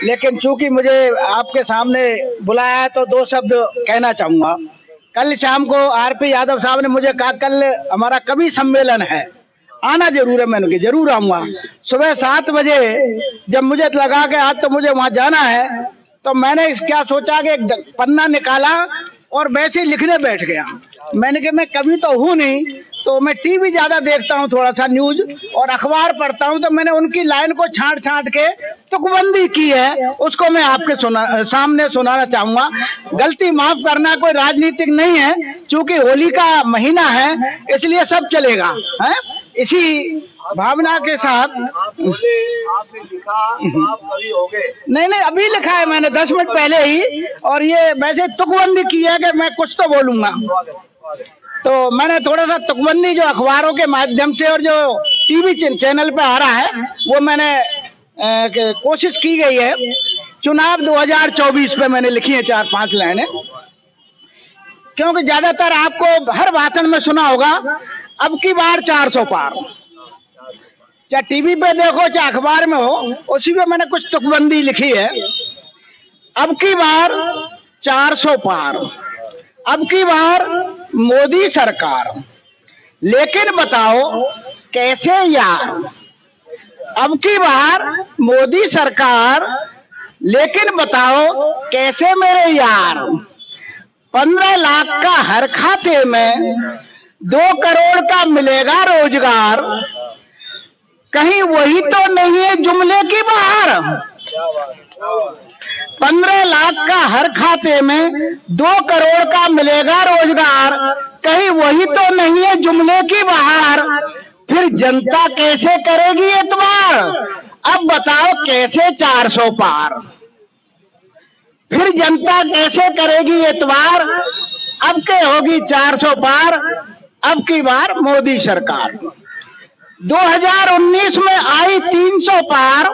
Speaker 6: लेकिन चूंकि मुझे आपके सामने बुलाया है तो दो शब्द कहना चाहूंगा। कल शाम को आरपी यादव साहब ने मुझे कहा कल हमारा कवि सम्मेलन है, आना जरूर है। मैंने कहा जरूर आऊंगा। सुबह 7 बजे जब मुझे लगा कि आज तो मुझे वहां जाना है, तो मैंने क्या सोचा कि एक पन्ना निकाला और वैसे लिखने बैठ गया। मैंने कहा मैं कवि तो हूँ नहीं, तो मैं टीवी ज्यादा देखता हूँ, थोड़ा सा न्यूज और अखबार पढ़ता हूँ, तो मैंने उनकी लाइन को छांट छांट के तुकबंदी की है, उसको मैं आपके सामने सुनाना चाहूंगा। गलती माफ करना, कोई राजनीतिक नहीं है, क्योंकि होली का महीना है इसलिए सब चलेगा है। इसी भावना के साथ
Speaker 5: आपने लिखा, आप कवि हो गए?
Speaker 6: नहीं, अभी लिखा है मैंने 10 मिनट पहले ही, और ये वैसे तुकबंदी की है कि मैं कुछ तो बोलूंगा। तो मैंने थोड़ा सा तुकबंदी जो अखबारों के माध्यम से और जो टीवी चैनल पे आ रहा है वो मैंने कोशिश की गई है। चुनाव 2024 पे मैंने लिखी है 4-5 लाइनें, क्योंकि ज्यादातर आपको हर भाषण में सुना होगा अब की बार 400 पार, चाहे टीवी पे देखो चाहे अखबार में हो, उसी में मैंने कुछ तुकबंदी लिखी है। अब की बार 400 पार, अब की बार मोदी सरकार, लेकिन बताओ कैसे यार। अब की बार मोदी सरकार, लेकिन बताओ कैसे मेरे यार। 15 लाख का हर खाते में 2 करोड़ का मिलेगा रोजगार, कहीं वही तो नहीं है जुमले की बाहर। 15 लाख का हर खाते में 2 करोड़ का मिलेगा रोजगार, कहीं वही तो नहीं है जुमले की बाहर। फिर जनता कैसे करेगी एतबार, अब बताओ कैसे 400 पार। फिर जनता कैसे करेगी एतबार, अब के होगी 400 पार, अब की बार मोदी सरकार। 2019 में आई 300 पार,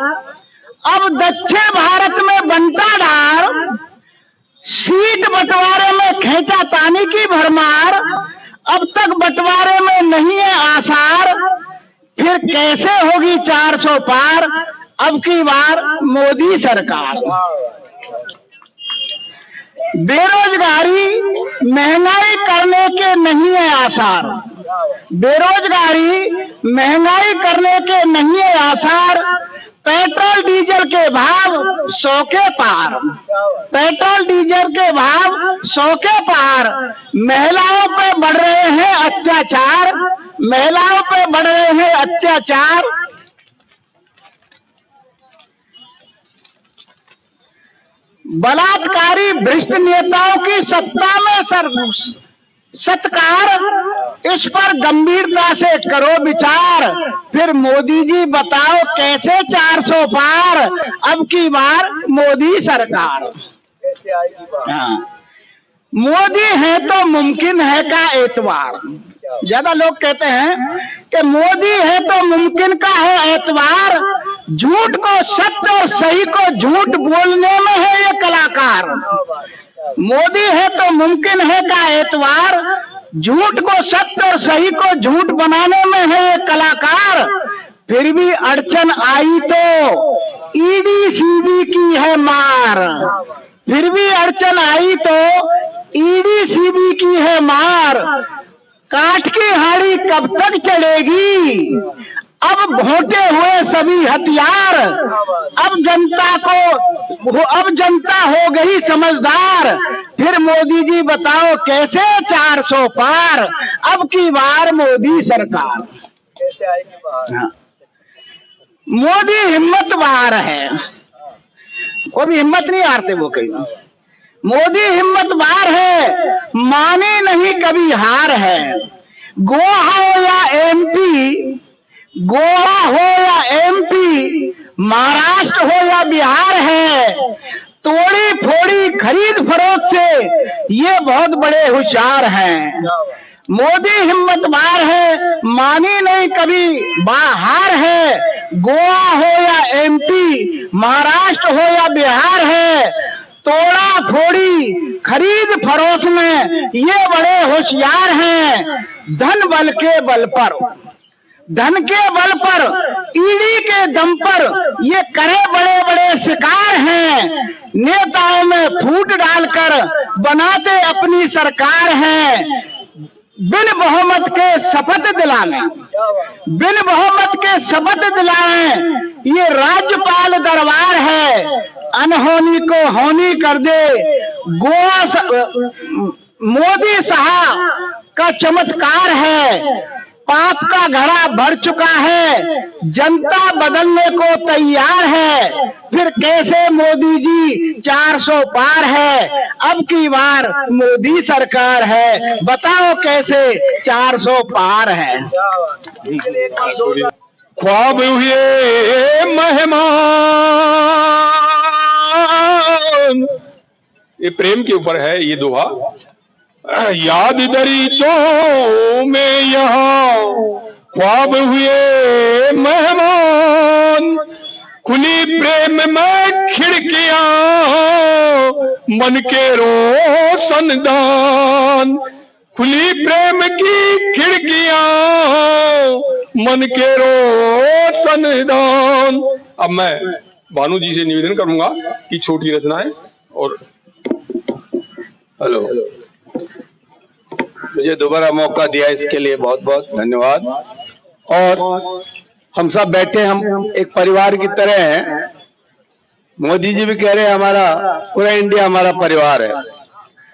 Speaker 6: अब दक्षिण भारत में बनता डार। सीट बंटवारे में खींचा तानी की भरमार, अब तक बंटवारे में नहीं है आसार। फिर कैसे होगी 400 पार, अब की बार मोदी सरकार। बेरोजगारी महंगाई करने के नहीं है आसार, बेरोजगारी महंगाई करने के नहीं है आसार। पेट्रोल डीजल के भाव 100 के पार, पेट्रोल डीजल के भाव 100 के पार। महिलाओं पे बढ़ रहे हैं अत्याचार, महिलाओं पे बढ़ रहे हैं अत्याचार। बलात्कारी भ्रष्ट नेताओं की सत्ता में सत्कार, इस पर गंभीरता से करो विचार। फिर मोदी जी बताओ कैसे 400 पार, अब की बार मोदी सरकार। हाँ, मोदी है तो मुमकिन है का एतबार। ज्यादा लोग कहते हैं कि मोदी है तो मुमकिन का है एतबार, झूठ को सत्य और सही को झूठ बोलने में है ये कलाकार। मोदी है तो मुमकिन है का एतबार, झूठ को सत्य और सही को झूठ बनाने में है ये कलाकार। फिर भी अड़चन आई तो ईडी सीबी की है मार, फिर भी अड़चन आई तो ईडी सीबी की है मार। काठ की हाड़ी कब तक चलेगी, अब घोटे हुए सभी हथियार। अब जनता हो गई समझदार, फिर मोदी जी बताओ कैसे 400 पार, अब की बार मोदी सरकार। हाँ। मोदी हिम्मत बार है, कोई भी हिम्मत नहीं हारते वो कहीं। मोदी हिम्मत बार है, माने नहीं कभी हार है। गोवा हो या एमपी, गोवा हो या एमपी, महाराष्ट्र हो या बिहार है, तोड़ी फोड़ी खरीद फरोख्त से ये बहुत बड़े होशियार हैं। मोदी हिम्मत बार है, मानी नहीं कभी बाहर है। गोवा हो या एमपी, महाराष्ट्र हो या बिहार है, तोड़ा फोड़ी खरीद फरोख्त में ये बड़े होशियार हैं। धन बल के बल पर, धन के बल पर, ईडी के दम पर ये करे बड़े बड़े शिकार हैं। नेताओं में फूट डालकर बनाते अपनी सरकार हैं। बिन बहुमत के शपथ दिलाने, बिन बहुमत के शपथ दिलाए ये राज्यपाल दरबार है। अनहोनी को होनी कर दे गोवा मोदी साहब का चमत्कार है। पाप का घड़ा भर चुका है, जनता बदलने को तैयार है। फिर कैसे मोदी जी 400 पार है, अब की बार मोदी सरकार है। बताओ कैसे 400 पार है।
Speaker 2: ख्वाब हुए मेहमान, ये प्रेम के ऊपर है ये दोहा। याद दरी तो में यहाँ ख्वाब हुए मेहमान, खुली प्रेम में खिड़कियां मन के रोशनदान, खुली प्रेम की खिड़कियां मन के रोशनदान। अब मैं भानु जी से निवेदन करूंगा कि छोटी रचनाएं और
Speaker 1: हेलो, मुझे दोबारा मौका दिया इसके लिए बहुत बहुत धन्यवाद। और हम सब बैठे, हम एक परिवार की तरह हैं। मोदी जी भी कह रहे हैं हमारा पूरा इंडिया हमारा परिवार है।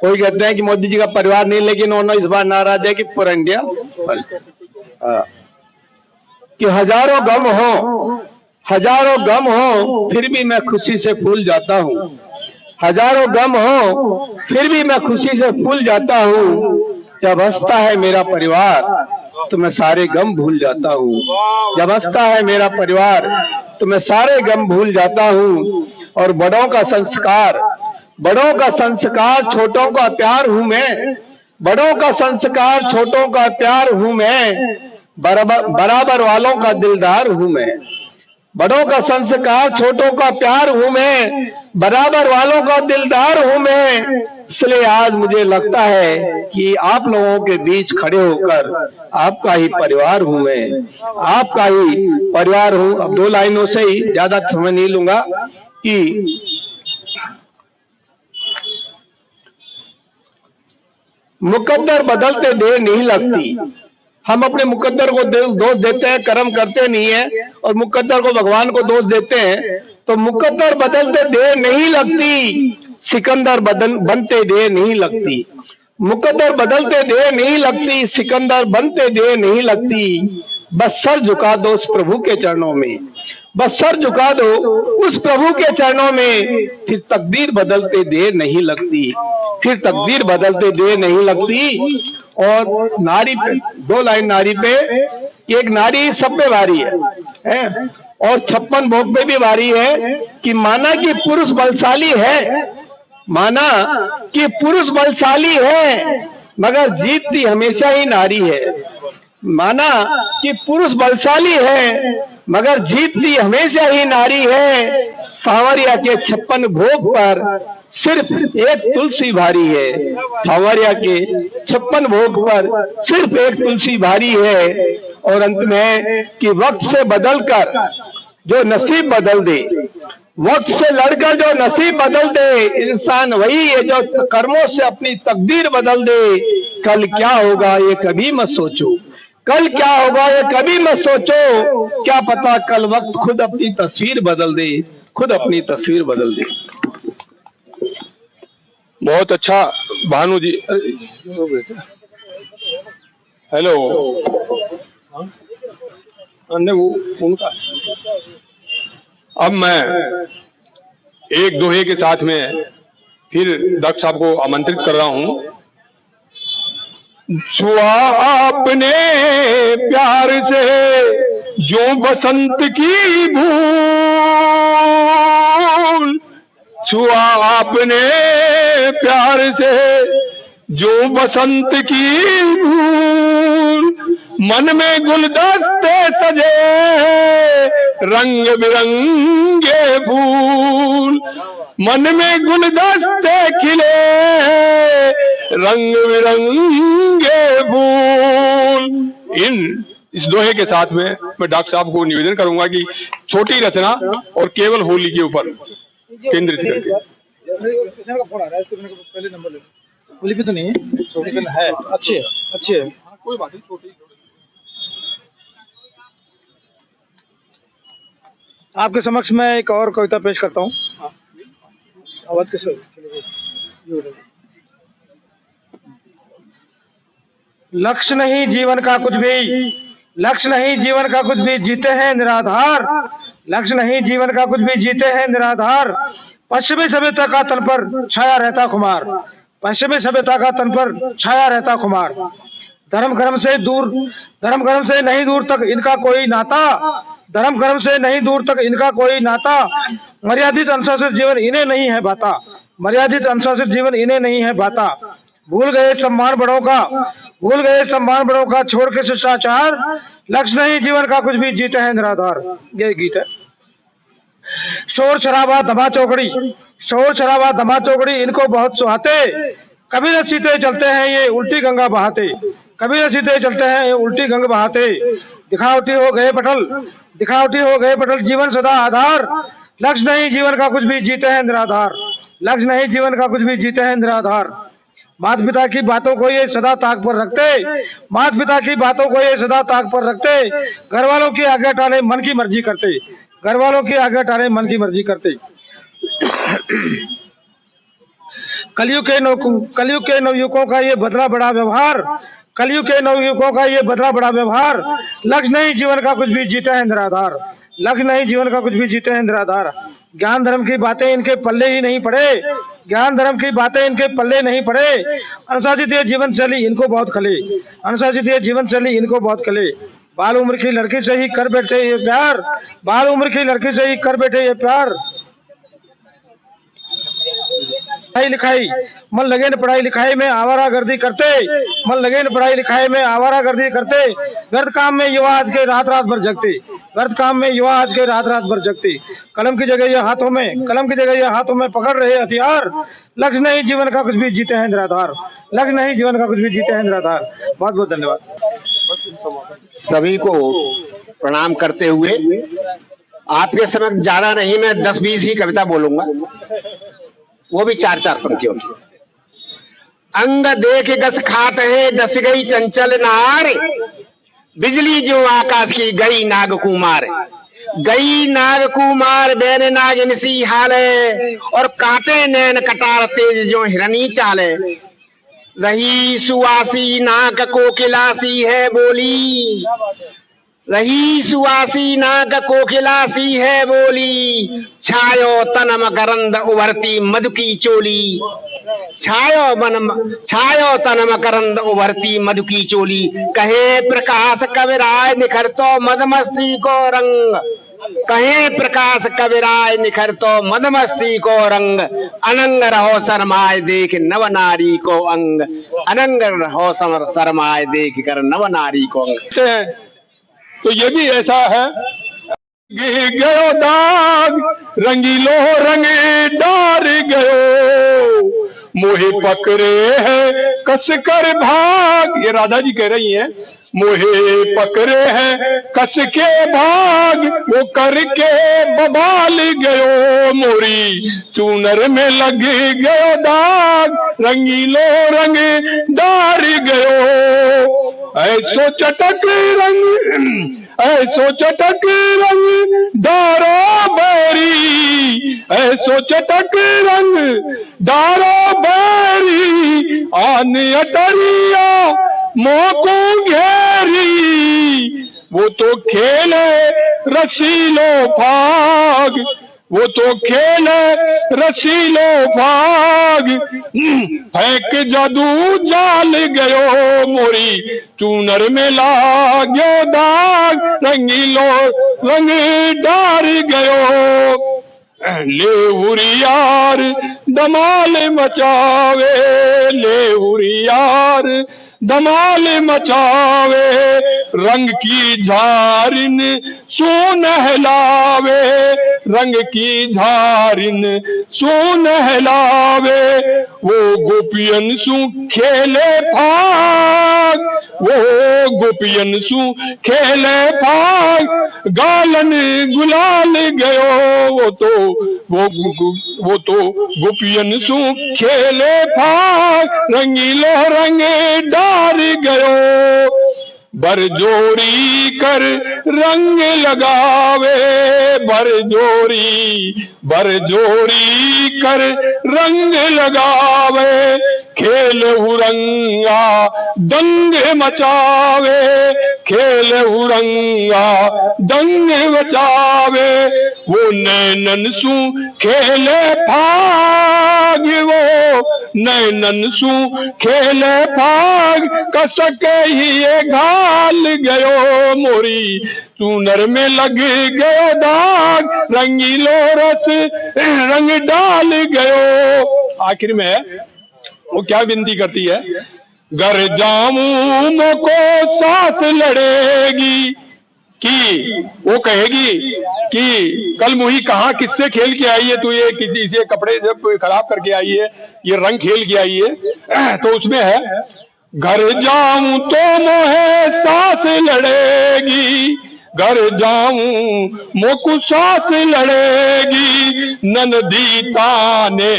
Speaker 1: कोई कहते हैं कि मोदी जी का परिवार नहीं, लेकिन उन्होंने इस बार नाराज है कि पूरा इंडिया कि हजारों गम हो फिर भी मैं खुशी से फूल जाता हूँ। हजारों गम हो फिर भी मैं खुशी से फूल जाता हूँ। जब हंसता है मेरा परिवार तो मैं सारे गम भूल जाता हूँ। जब हंसता है मेरा परिवार तो मैं सारे गम भूल जाता हूँ। और बड़ों का संस्कार छोटों का प्यार हूँ मैं। बड़ों का संस्कार छोटों का प्यार हूँ मैं। बराबर वालों का दिलदार हूँ मैं। बड़ों का संस्कार छोटों का प्यार हूँ मैं। बराबर वालों का दिलदार हूँ मैं। इसलिए आज मुझे लगता है कि आप लोगों के बीच खड़े होकर आपका ही परिवार हूँ मैं, आपका ही परिवार हूँ। अब 2 लाइनों से ही, ज्यादा समय नहीं लूंगा कि मुकद्दर बदलते देर नहीं लगती। हम अपने मुकद्दर को दोष देते हैं, कर्म करते नहीं है, और मुकद्दर को भगवान को दोष देते हैं। तो मुकद्दर बदलते देर नहीं लगती, सिकंदर बनते देर नहीं लगती। मुकद्दर बदलते देर नहीं लगती, सिकंदर बनते देर नहीं लगती। बस सर झुका दो उस प्रभु के चरणों में, बस सर झुका दो उस प्रभु के चरणों में। फिर तकदीर बदलते देर नहीं लगती, फिर तकदीर बदलते देर नहीं लगती। और नारी पे 2 लाइन नारी पे, एक नारी सब पे भारी है और 56 भोग पे भी भारी है। कि माना कि पुरुष बलशाली है, माना कि पुरुष बलशाली है, मगर जीतती हमेशा ही नारी है। माना कि पुरुष बलशाली है, मगर जीतती हमेशा ही नारी है। सांवरिया के 56 भोग पर सिर्फ एक तुलसी भारी है। सांवरिया के 56 भोग पर सिर्फ एक तुलसी भारी है। और अंत में कि वक्त से बदलकर जो नसीब बदल दे, वक्त से लड़कर जो नसीब बदल दे, इंसान वही है जो कर्मों से अपनी तकदीर बदल दे। कल क्या होगा ये कभी मत सोचो, कल क्या होगा ये कभी मत सोचो। क्या पता कल वक्त खुद अपनी तस्वीर बदल दे, खुद अपनी तस्वीर बदल दे।
Speaker 2: बहुत अच्छा भानु जी। हेलो, अन्य वो उनका। अब मैं एक दोहे के साथ में फिर दक्ष साहब को आमंत्रित कर रहा हूं। छुआ आपने प्यार से जो बसंत की भूल, छुआ आपने प्यार से जो बसंत की भूल, मन में गुलदस्ते सजे रंग बिरंगे फूल, मन में गुलदस्ते खिले रंग बिरंगे फूल। इस दोहे के साथ में मैं डॉक्टर साहब को निवेदन करूंगा कि छोटी रचना और केवल होली के ऊपर केंद्रित करके।
Speaker 3: पहले नंबर ले होली पे तो नहीं है, छोटी पेन है, अच्छी है, अच्छी है, कोई बात नहीं, छोटी। आपके समक्ष मैं एक और कविता पेश करता हूँ। आवाज किस लक्ष्य नहीं जीवन का कुछ भी, लक्ष्य नहीं जीवन का कुछ भी, जीते हैं निराधार। लक्ष्य नहीं जीवन का कुछ भी, जीते हैं निराधार। पश्चिमी सभ्यता का तन पर छाया रहता खुमार, पश्चिमी सभ्यता का तन पर छाया रहता खुमार। धर्म कर्म से दूर, धर्म कर्म से नहीं दूर तक इनका कोई नाता, धर्म कर्म से नहीं दूर तक इनका कोई नाता। मर्यादित अनुशासित जीवन इन्हें नहीं है भाता, मर्यादित अनुशासित जीवन इन्हें नहीं है भाता। भूल गए सम्मान बड़ों का, भूल गए सम्मान बड़ों का, छोड़ के शिष्टाचार। लक्ष्य नहीं जीवन का कुछ भी, जीते हैं निराधार। ये गीत है। शोर शराबा धमा चौकड़ी, शोर शराबा धमा चौकड़ी इनको बहुत सुहाते। कभी न सीते चलते हैं ये उल्टी गंगा बहाते, कभी न सीते चलते हैं ये उल्टी गंगा बहाते। दिखावटी हो गए पटल, दिखावटी हो गए पटल, जीवन सदा आधार। लक्ष्य नहीं जीवन का कुछ भी, जीते हैं निराधार। लक्ष्य नहीं जीवन का कुछ भी, जीते हैं निराधार। माता पिता की बातों को ये सदा ताक पर रखते, माता पिता की बातों को ये सदा ताक पर रखते। घर वालों की आज्ञा टाले मन की मर्जी करते, घर वालों की आज्ञा टाले मन की मर्जी करते। कलयुग के नवयुवकों का ये बदला बड़ा व्यवहार, कलयुग के नवयुवकों का ये बदला बड़ा व्यवहार। लक्ष्य नहीं जीवन का कुछ भी, जीते हैं निराधार। लक्ष्य नहीं जीवन का कुछ भी, जीते हैं निराधार। ज्ञान धर्म की बातें इनके पल्ले ही नहीं पड़े, ज्ञान धर्म की बातें इनके पल्ले नहीं पड़े। अनुशासित ये जीवन शैली इनको बहुत खले, अनुशासित ये जीवन शैली इनको बहुत खले। बाल उम्र की लड़की से ही कर बैठे ये प्यार, बाल उम्र की लड़की से ही कर बैठे ये प्यार। पढ़ाई लिखाई मन लगे न पढ़ाई लिखाई में आवारा गर्दी करते, मन लगे न पढ़ाई लिखाई में आवारा गर्दी करते। व्यर्थ काम में युवा आज के रात रात भर जगते, व्यर्थ काम में युवा आज के रात रात भर जगते। कलम की जगह ये हाथों में, कलम की जगह ये हाथों में पकड़ रहे हथियार। लक्ष्य नहीं जीवन का कुछ भी, जीते हैं निराधार। लक्ष्य नहीं जीवन का कुछ भी, जीते हैं निराधार। बहुत बहुत धन्यवाद।
Speaker 4: सभी को प्रणाम करते हुए आपके समक्ष ज्यादा नहीं, मैं 10-20 ही कविता बोलूंगा, वो भी 4-4 पंक्तियों की। अंग देख गस खात है जस गई चंचल नार, बिजली जो आकाश की गई नाग कुमार। गई नाग कुमार बैन नागिन सी हाल है, और काटे नैन कटार तेज जो हिरनी चाले। रही सुवासी नाक कोकिलासी है बोली, रही सुवासी नाक कोकिलासी है बोली। छायो तन मकरंद उभरती मधु की चोली, छायो तन मकरंद उभरती मधु की चोली। कहे प्रकाश कविराय निखर तो मदमस्ती को रंग, कहे प्रकाश कविराय निखर तो मदमस्ती को रंग। अनंग रहो शरमाए देख नव नारी को अंग, अनंग रहो शरमाए देख कर नव नारी को अंग।
Speaker 2: तो ये भी ऐसा है। गयो दाग रंगीलो रंग डार गयो, मोहे पकड़े है कस कर भाग। ये राधा जी कह रही हैं, मोहे पकड़े है कस के भाग, वो करके बबाल गयो। मोरी चूनर में लग गयो दाग, रंगीलो रंग डार गयो। ऐसो चटक रंग, ऐसो चटक रंग दारो बैरी, ऐसो तो चटक रंग डारो बैरी, आन अटरिया मोको घेरी। वो तो खेले रसीलो भाग, वो तो खेले रसीलो भाग, फेंक जादू जाल गयो मोरी चूनर में लाग्यो दाग, रंगीलो रंग डार गयो। ले हुरियार धमाल मचावे, ले हुरियार धमाल मचावे, रंग की झारिन सो नहलावे, रंग की झारिन सो नहलावे। वो गोपियन सु खेले भाग, वो गोपियन सु खेले भाग, गालन गुलाल गयो। वो तो गोपियन सु खेले भाग, रंगीलो रंग डार गयो। बरजोरी कर रंग लगावे, बरजोरी कर रंग लगावे, खेल हुरंगा दंग मचावे, खेल हुरंगा दंग मचावे। वो नैनन सु खेले भाग, वो नैनन सु खेले भाग, कसक ही ये घाल गयो मोरी चूनर में लग गयो दाग, रंगीलो रस रंग डाल गयो। आखिर में वो क्या विनती करती है, घर जाऊं मोको सांस लड़ेगी, कि वो कहेगी कि कल मुही कहाँ किससे खेल के आई है तू, ये किसी से कपड़े जब खराब करके आई है, ये रंग खेल के आई है। तो उसमें है, घर जाऊं तो मोहे सांस लड़ेगी, घर जाऊं मोकु सांस लड़ेगी, ननदी ताने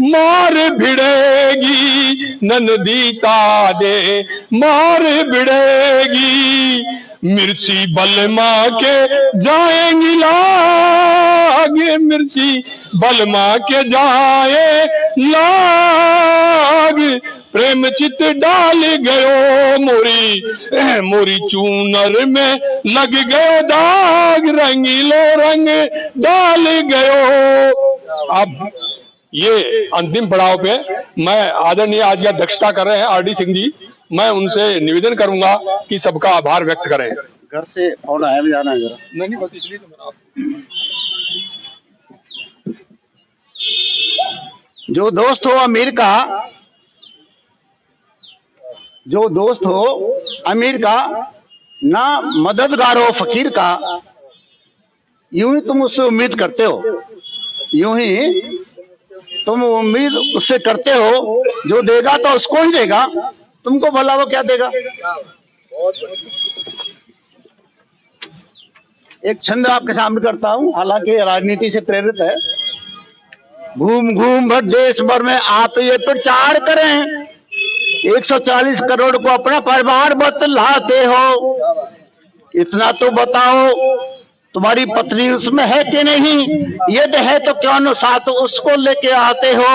Speaker 2: मार भिड़ेगी, ननदी ताने मार भिड़ेगी। मिर्ची बलमा के जाएंगी लाग, मिर्ची बलमा के जाए लाग, प्रेम चित डाल गयो मोरी मोरी चूनर में लग गयो दाग, रंगीलो रंग डाल गयो। अब ये अंतिम पड़ाव पे मैं आदरणीय आज की अध्यक्षता कर रहे हैं आरडी सिंह जी, मैं उनसे निवेदन करूंगा कि सबका आभार व्यक्त करें।
Speaker 6: घर से फोन आया, जाना है जरा।
Speaker 2: नहीं बस इसलिए तो मेरा
Speaker 6: जो दोस्त हो अमीर का, जो दोस्त हो अमीर का, ना मददगार हो फकीर का, यूं ही तुम उससे उम्मीद करते हो, यूं ही तुम उम्मीद उससे करते हो, जो देगा तो उसको ही देगा, तुमको भला वो क्या देगा। एक छंद आपके सामने करता हूं, हालांकि राजनीति से प्रेरित है। घूम घूम भर देश भर में आप ये प्रचार करें, 140 करोड़ को अपना परिवार बतलाते हो, इतना तो बताओ तुम्हारी पत्नी उसमें है कि नहीं, यदि है तो क्यों न साथ उसको लेके आते हो।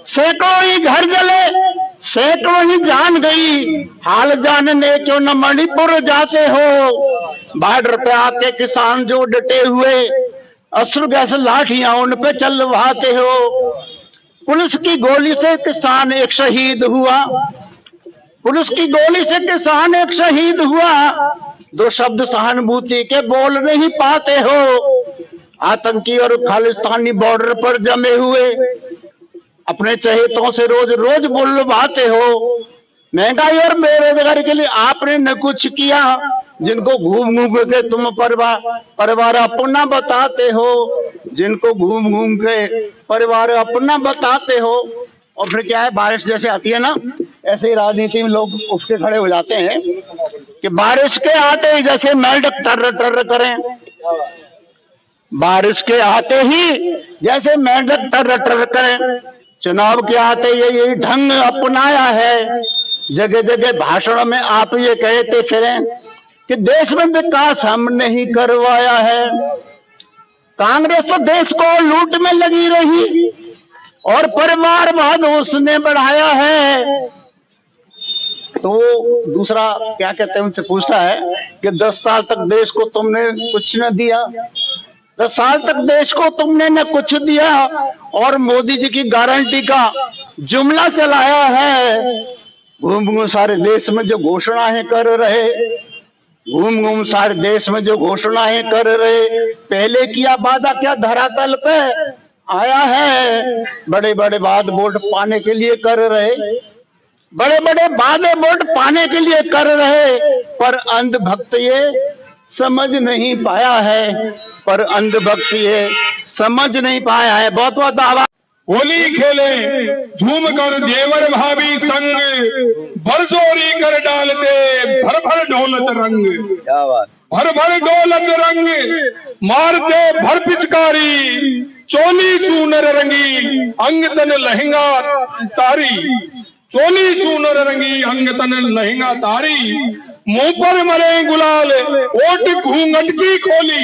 Speaker 6: सैकड़ों ही घर जले, सैकड़ों ही जान गई, हाल जानने क्यों न मणिपुर जाते हो। बॉर्डर पे आके किसान जो डटे हुए, अश्रु गैस लाठियां उन पे चलवाते हो। पुलिस की गोली से किसान एक शहीद हुआ, पुलिस की गोली से किसान एक शहीद हुआ, दो शब्द सहानुभूति के बोल नहीं पाते हो। आतंकी और खालिस्तानी बॉर्डर पर जमे हुए अपने चहेतों से रोज रोज बुलवाते हो। महंगाई और बेरोजगारी के लिए आपने न कुछ किया, जिनको घूम घूम के तुम परिवार अपना बताते हो, जिनको घूम घूम के परिवार अपना बताते हो। और फिर क्या है, बारिश जैसे आती है ना, ऐसे ही राजनीति में लोग उसके खड़े हो जाते हैं कि बारिश के आते ही जैसे मेंढक टर टर करें, बारिश के आते ही जैसे मेंढक टर टर करें। चुनाव के आते यही ढंग अपनाया है, जगह जगह भाषणों में आप ये कहते फिरें कि देश में विकास हम नहीं करवाया है। कांग्रेस तो देश को लूट में लगी रही और परिवारवाद उसने बढ़ाया है। तो दूसरा क्या कहते हैं, उनसे पूछता है कि 10 साल तक देश को तुमने कुछ न दिया, 10 साल तक देश को तुमने न कुछ दिया और मोदी जी की गारंटी का जुमला चलाया है। घूम घूम सारे देश में जो घोषणाएं कर रहे, घूम घूम सारे देश में जो घोषणाएं कर रहे, पहले किया वादा क्या धरातल पे आया है। बड़े बड़े वादे वोट पाने के लिए कर रहे, बड़े बड़े वादे वोट पाने के लिए कर रहे, पर अंधभक्त ये समझ नहीं पाया है, पर अंधभक्त ये समझ नहीं पाया है। बहुत बहुत आभार।
Speaker 2: होली खेले झूम कर देवर भाभी संग, भरजोरी कर डालते भर भर ढोलत रंग।
Speaker 5: क्या बात।
Speaker 2: भर भर ढोलत रंग मारते भर पिचकारी, चोली चूनर रंगी अंग तन लहंगा तारी। चोली चूनर रंगी अंग तन लहंगा तारी, मुंह पर मरे गुलाल ओट घूंघट की खोली।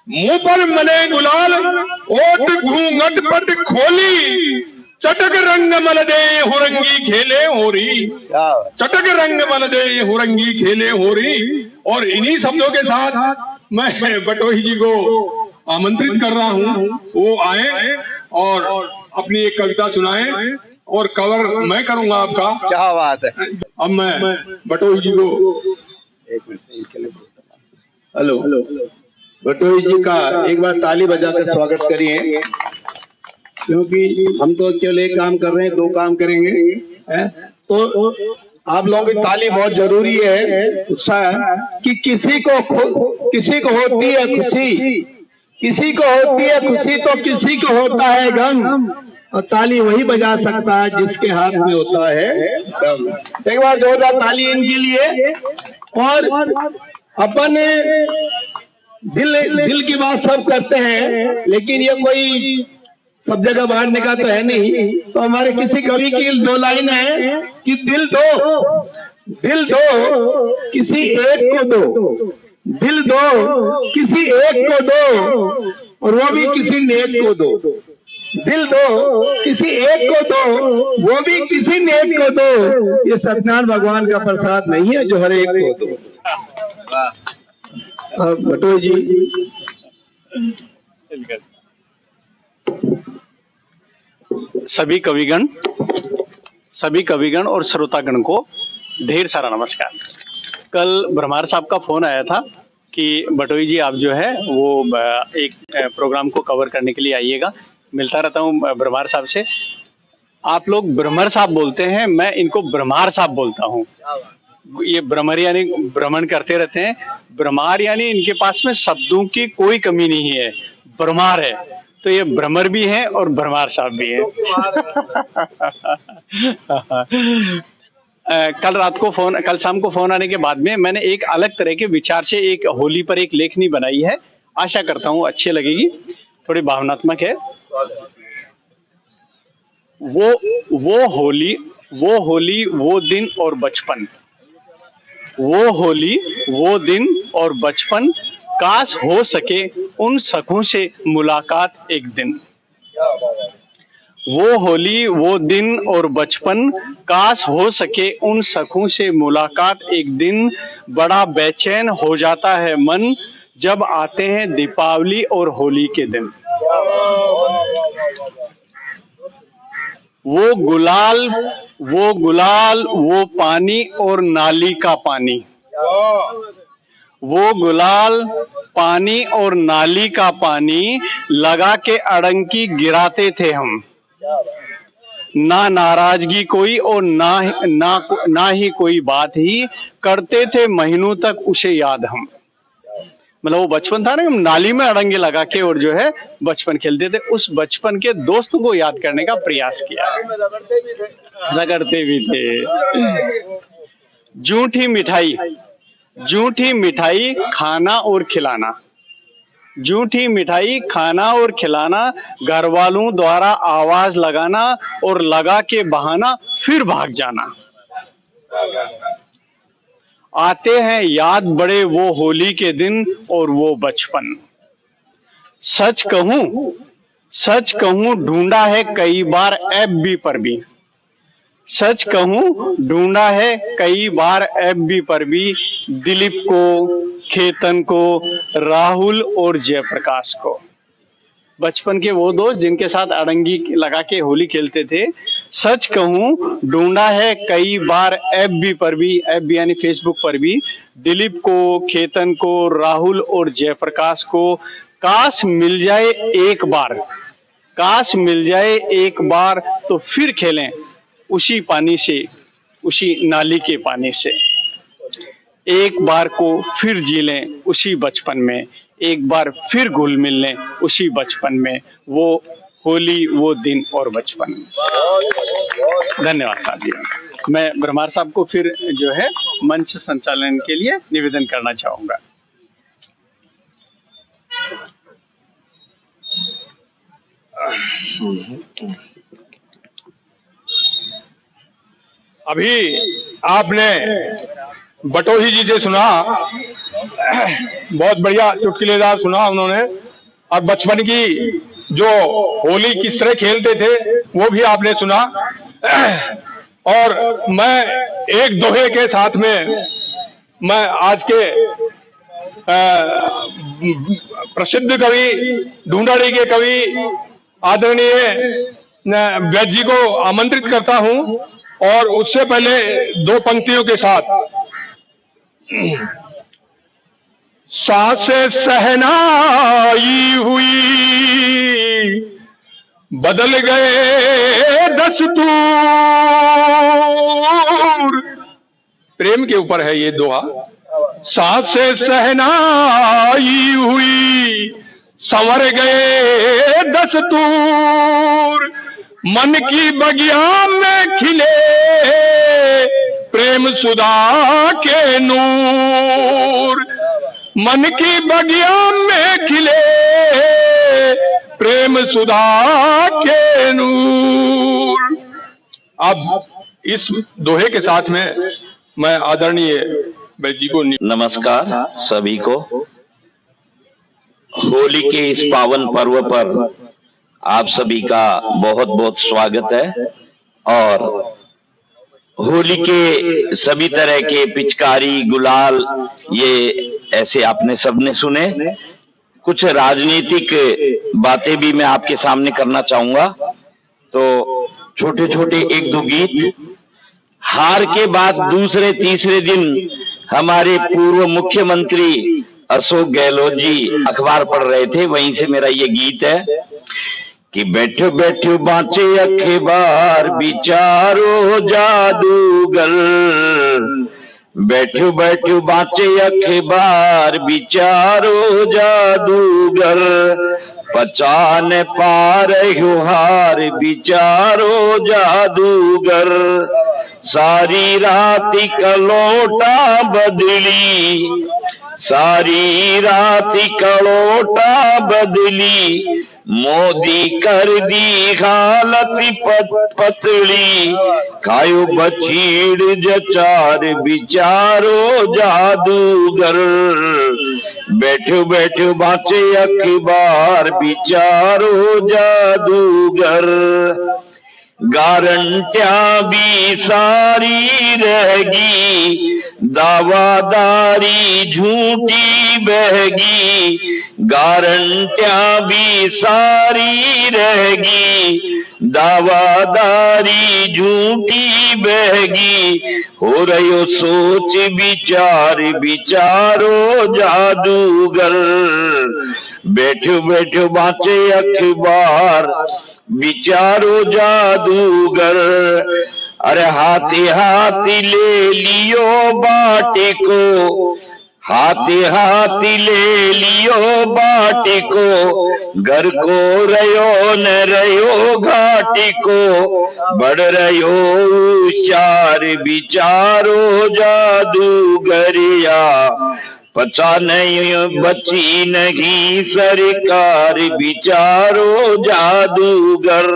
Speaker 2: मुंह पर मले गुलाल ओट घूंघट पट खोली, चटक रंग मल दे हुरंगी खेले होरी। चटक रंग मल दे हुरंगी खेले होरी। और इन्हीं शब्दों के साथ मैं बटोही जी को आमंत्रित कर रहा हूँ, वो आए और अपनी एक कविता सुनाए और कवर मैं करूंगा आपका।
Speaker 5: क्या बात है।
Speaker 2: अब मैं बटोही जी को
Speaker 5: हेलो बटोही जी का एक बार ताली बजाकर स्वागत करिए, क्योंकि हम तो केवल एक काम कर रहे हैं, 2 काम करेंगे है? तो आप लोगों की ताली बहुत जरूरी है। उत्साह कि किसी को होती है खुशी, किसी को होती है खुशी तो किसी को होता है गम, और ताली वही बजा सकता है जिसके हाथ में होता है दम। एक बार जोरदार ताली इनके लिए। और अपन दिल की बात सब करते हैं, लेकिन ये कोई सब जगह बांटने का तो है नहीं। तो हमारे किसी कवि की 2 लाइन है कि दिल दो किसी एक को दो, दिल दो किसी एक को दो, और वो भी किसी नेक को दो। दिल दो किसी एक को दो, वो भी किसी नेक को दो। ये सत्यनारायण भगवान का प्रसाद नहीं है जो हर एक को दो। बटोही जी।
Speaker 7: सभी कविगण और श्रोतागण को ढेर सारा नमस्कार। कल ब्रह्मार साहब का फोन आया था कि बटोही जी आप जो है वो एक प्रोग्राम को कवर करने के लिए आइएगा। मिलता रहता हूँ ब्रह्मार साहब से। आप लोग ब्रह्मर साहब बोलते हैं, मैं इनको ब्रह्मार साहब बोलता हूँ। ये ब्रह्मर यानी भ्रमण करते रहते हैं, ब्रह्मार यानी इनके पास में शब्दों की कोई कमी नहीं है, ब्रह्मार है। तो ये भ्रमर भी हैं और ब्रह्मार साहब भी हैं। कल शाम को फोन आने के बाद में मैंने एक अलग तरह के विचार से एक होली पर एक लेखनी बनाई है। आशा करता हूँ अच्छी लगेगी, थोड़ी भावनात्मक है। वो होली वो दिन और बचपन, वो होली वो दिन और बचपन, काश हो सके उन सखों से मुलाकात एक दिन। वो होली वो दिन और बचपन, काश हो सके उन सखों से मुलाकात एक दिन। बड़ा बेचैन हो जाता है मन जब आते हैं दीपावली और होली के दिन। वो गुलाल वो पानी और नाली का पानी, वो गुलाल पानी और नाली का पानी, लगा के अड़ंकी गिराते थे हम। ना नाराजगी कोई और ना ही कोई बात ही, करते थे महीनों तक उसे याद हम। मतलब वो बचपन था ना, हम नाली में अड़ंगे लगा के और जो है बचपन खेलते थे। उस बचपन के दोस्त को याद करने का प्रयास किया, रगड़ते भी थे। झूठी मिठाई खाना और खिलाना, झूठी मिठाई खाना और खिलाना, घर वालों द्वारा आवाज लगाना और लगा के बहाना फिर भाग जाना। आते हैं याद बड़े वो होली के दिन और वो बचपन, सच कहूं ढूंढा है कई बार FB पर भी, सच कहूं ढूंढा है कई बार FB पर भी, दिलीप को, खेतन को, राहुल और जयप्रकाश को। बचपन के वो दोस्त जिनके साथ अड़ंगी लगा के होली खेलते थे। सच कहूं ढूंढा है कई बार FB पर भी, FB यानी फेसबुक पर भी, दिलीप को, खेतन को, राहुल और जयप्रकाश को। काश मिल जाए एक बार, काश मिल जाए एक बार तो फिर खेलें उसी पानी से, उसी नाली के पानी से। एक बार को फिर जी लें उसी बचपन में, एक बार फिर घुल मिल लें उसी बचपन में। वो होली, वो दिन और बचपन। धन्यवाद साहब जी। मैं ब्रह्मार साहब को फिर जो है मंच संचालन के लिए निवेदन करना चाहूंगा।
Speaker 2: अभी आपने बटोही जी से सुना, बहुत बढ़िया चुटकुलेदार सुना उन्होंने, और बचपन की जो होली किस तरह खेलते थे वो भी आपने सुना। और मैं एक दोहे के साथ में मैं आज के प्रसिद्ध कवि, ढूंढाड़ी के कवि आदरणीय वैद्य जी को आमंत्रित करता हूं, और उससे पहले दो पंक्तियों के साथ। सांसें सहनाई हुई बदल गए दस्तूर। प्रेम के ऊपर है ये दोहा। सांसें सहनाई हुई संवर गए दस्तूर, मन की बगिया में खिले प्रेम सुधा के नूर, मन की बगिया में खिले प्रेम सुधा के नूर। अब इस दोहे के साथ में मैं आदरणीय वैद्य जी को
Speaker 8: नमस्कार सभी को। होली के इस पावन पर्व पर आप सभी का बहुत बहुत स्वागत है। और होली के सभी तरह के पिचकारी, गुलाल, ये ऐसे आपने सबने सुने। कुछ राजनीतिक बातें भी मैं आपके सामने करना चाहूंगा। तो छोटे छोटे एक दो गीत। हार के बाद दूसरे तीसरे दिन हमारे पूर्व मुख्यमंत्री अशोक गहलोत जी अखबार पढ़ रहे थे, वहीं से मेरा ये गीत है कि बैठो बैठो बाँचे अखबार बिचारो जादूगर, बैठो बैठो बाँचे अखबार बिचारो जादूगर, पचा न पा रहे हार बिचारो जादूगर, सारी रात कलोटा बदली, सारी रात कलोटा बदली, मोदी कर दी हालत पतली, खायो बछीड़ जचार बिचारो जादूगर, बैठो बैठो बाँचे अखबार बिचारो जादूगर, गारंटियां भी सारी रहेगी, दावादारी झूठी बहगी, गारंटियां भी सारी रहेगी, दावादारी झूठी बहगी, हो रही सोच विचार बिचारो जादूगर, बैठो बैठो बाँचे अखबार बिचारो जादूगर, अरे हाथी हाथी ले लियो बाटे को, हाथी हाथी ले लियो बाटे को, घर को रयो न रयो घाटी को, बढ़ रयो होशियार बिचारो जादूगरिया, पचा नहीं बची नहीं सरकार बिचारो जादूगर।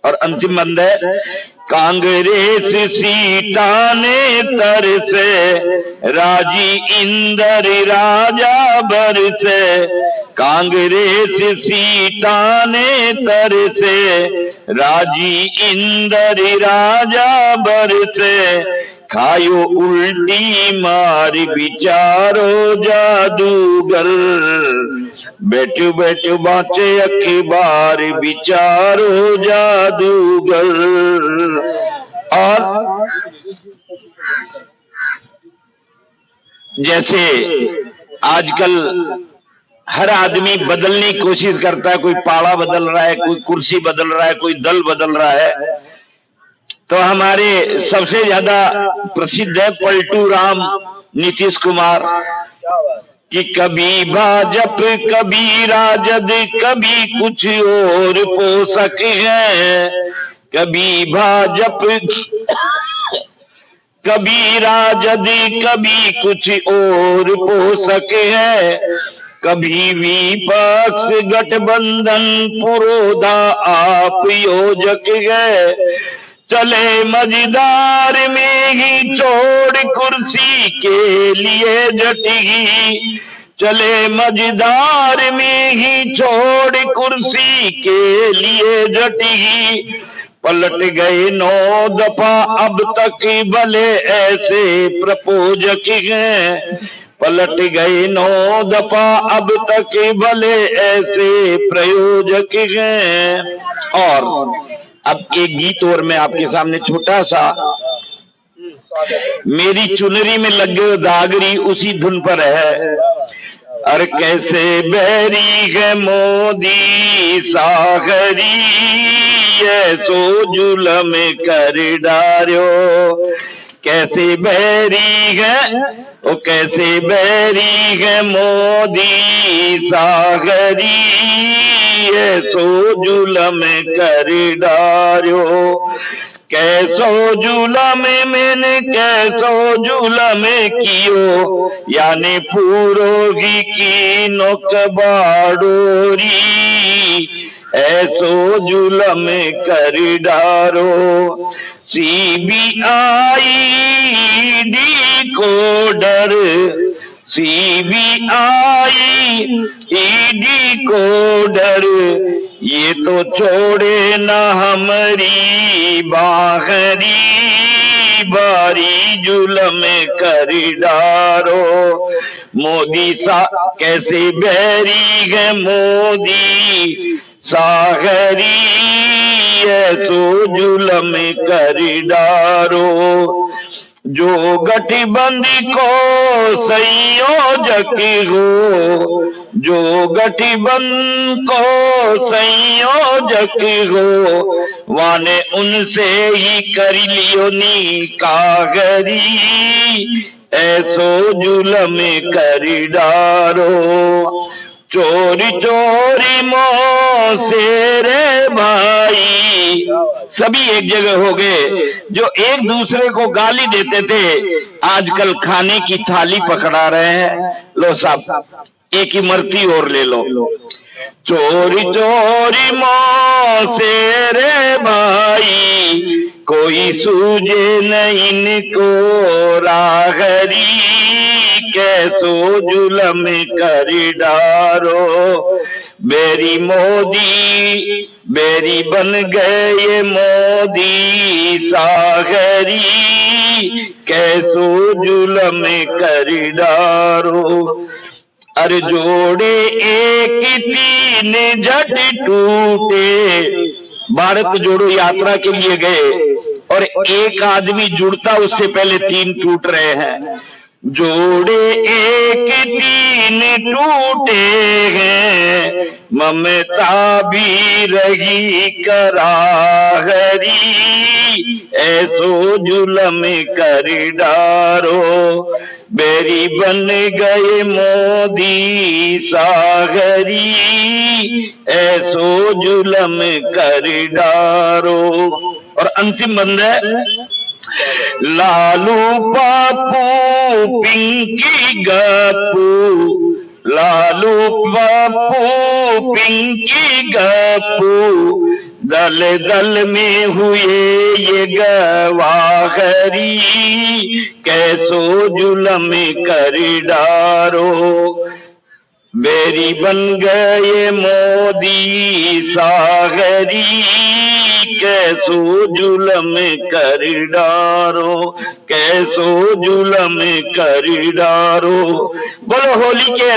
Speaker 8: और अंतिम बंद है कांग्रेस सीटाने तरसे, राजी इंदर राजा बरसे। कांग्रेस सीटाने तरसे, राजी इंदर राजा बरसे। खायो उल्टी मार विचारो जादूगर, बैठो बैठो बाँचे अखबार विचारो जादूगर। और जैसे आजकल हर आदमी बदलने की कोशिश करता है, कोई पाड़ा बदल रहा है, कोई कुर्सी बदल रहा है, कोई दल बदल रहा है, तो हमारे सबसे ज्यादा प्रसिद्ध है पलटू राम नीतीश कुमार कि कभी भाजपा कभी राजद कभी कुछ और पोषक है। कभी भाजपा कभी राजद कभी कुछ और पोषक है। कभी विपक्ष गठबंधन पुरोधा आप योजक है। चले मझधार में ही छोड़ कुर्सी के लिए जटगी। चले मझधार में ही छोड़ कुर्सी के लिए जटगी। पलट गए 9 दफा अब तक भले ऐसे प्रपोजक हैं। पलट गए 9 दफा अब तक भले ऐसे प्रयोजक हैं। और अब एक गीत और मैं आपके सामने छोटा सा, मेरी चुनरी में लग गए दागरी उसी धुन पर है। और कैसे बैरी है मोदी सागरी, ऐसो जुलम कर डार्यो। कैसे बैरी है ओ कैसे बैरी है मोदी सागरी, ऐसो जुलम कर डार्यो। कैसो जुलम मैंने कैसो जुलम कियो, यानी पूरोगी की नोक बाड़ोरी, ऐसो जुलम कर डारो। CBI डी को डर, CBI ईडी को डर, ये तो छोड़े न हमारी बाहरी, बारी जुलम कर डारो। मोदी सा कैसे बैरी है मोदी सागरी, ऐसो जुलम कर डारो। जो गठबंधन को संयोजक हो, जो गठबंधन को संयोजक हो, वाने उनसे ही कर लियो नी कागरी, ऐसो जुलम कर डारो। चोरी चोरी मोसे रे भाई, सभी एक जगह हो गए। जो एक दूसरे को गाली देते थे आजकल खाने की थाली पकड़ा रहे हैं। लो साहब एक इमरती और ले लो। चोरी चोरी मोसे रे भाई, कोई सूझे नहीं इनको रागरी, कैसो जुलम कर डारो। बेरी मोदी बेरी बन गए मोदी सागरी, कैसो जुलम कर डारो। अरे जोड़े एक 3 झट टूटे, भारत जोड़ो यात्रा के लिए गए और एक आदमी जुड़ता उससे पहले 3 टूट रहे हैं। जोड़े एक 3 टूटे हैं, ममता भी रही कराहरी, ऐसो जुलम कर डारो। बेरी बन गए मोदी सागरी, ऐसो जुलम कर डारो। और अंतिम बंद है लालू पापू पिंकी गप्पू, लालू पापू पिंकी गप्पू, दल दल में हुए ये गवाहरी, कैसो जुलम कर डारो। बेरी बन गए मोदी सागरी, कैसो जुलम कर डारो, कैसो जुलम कर डारो। बोलो होली के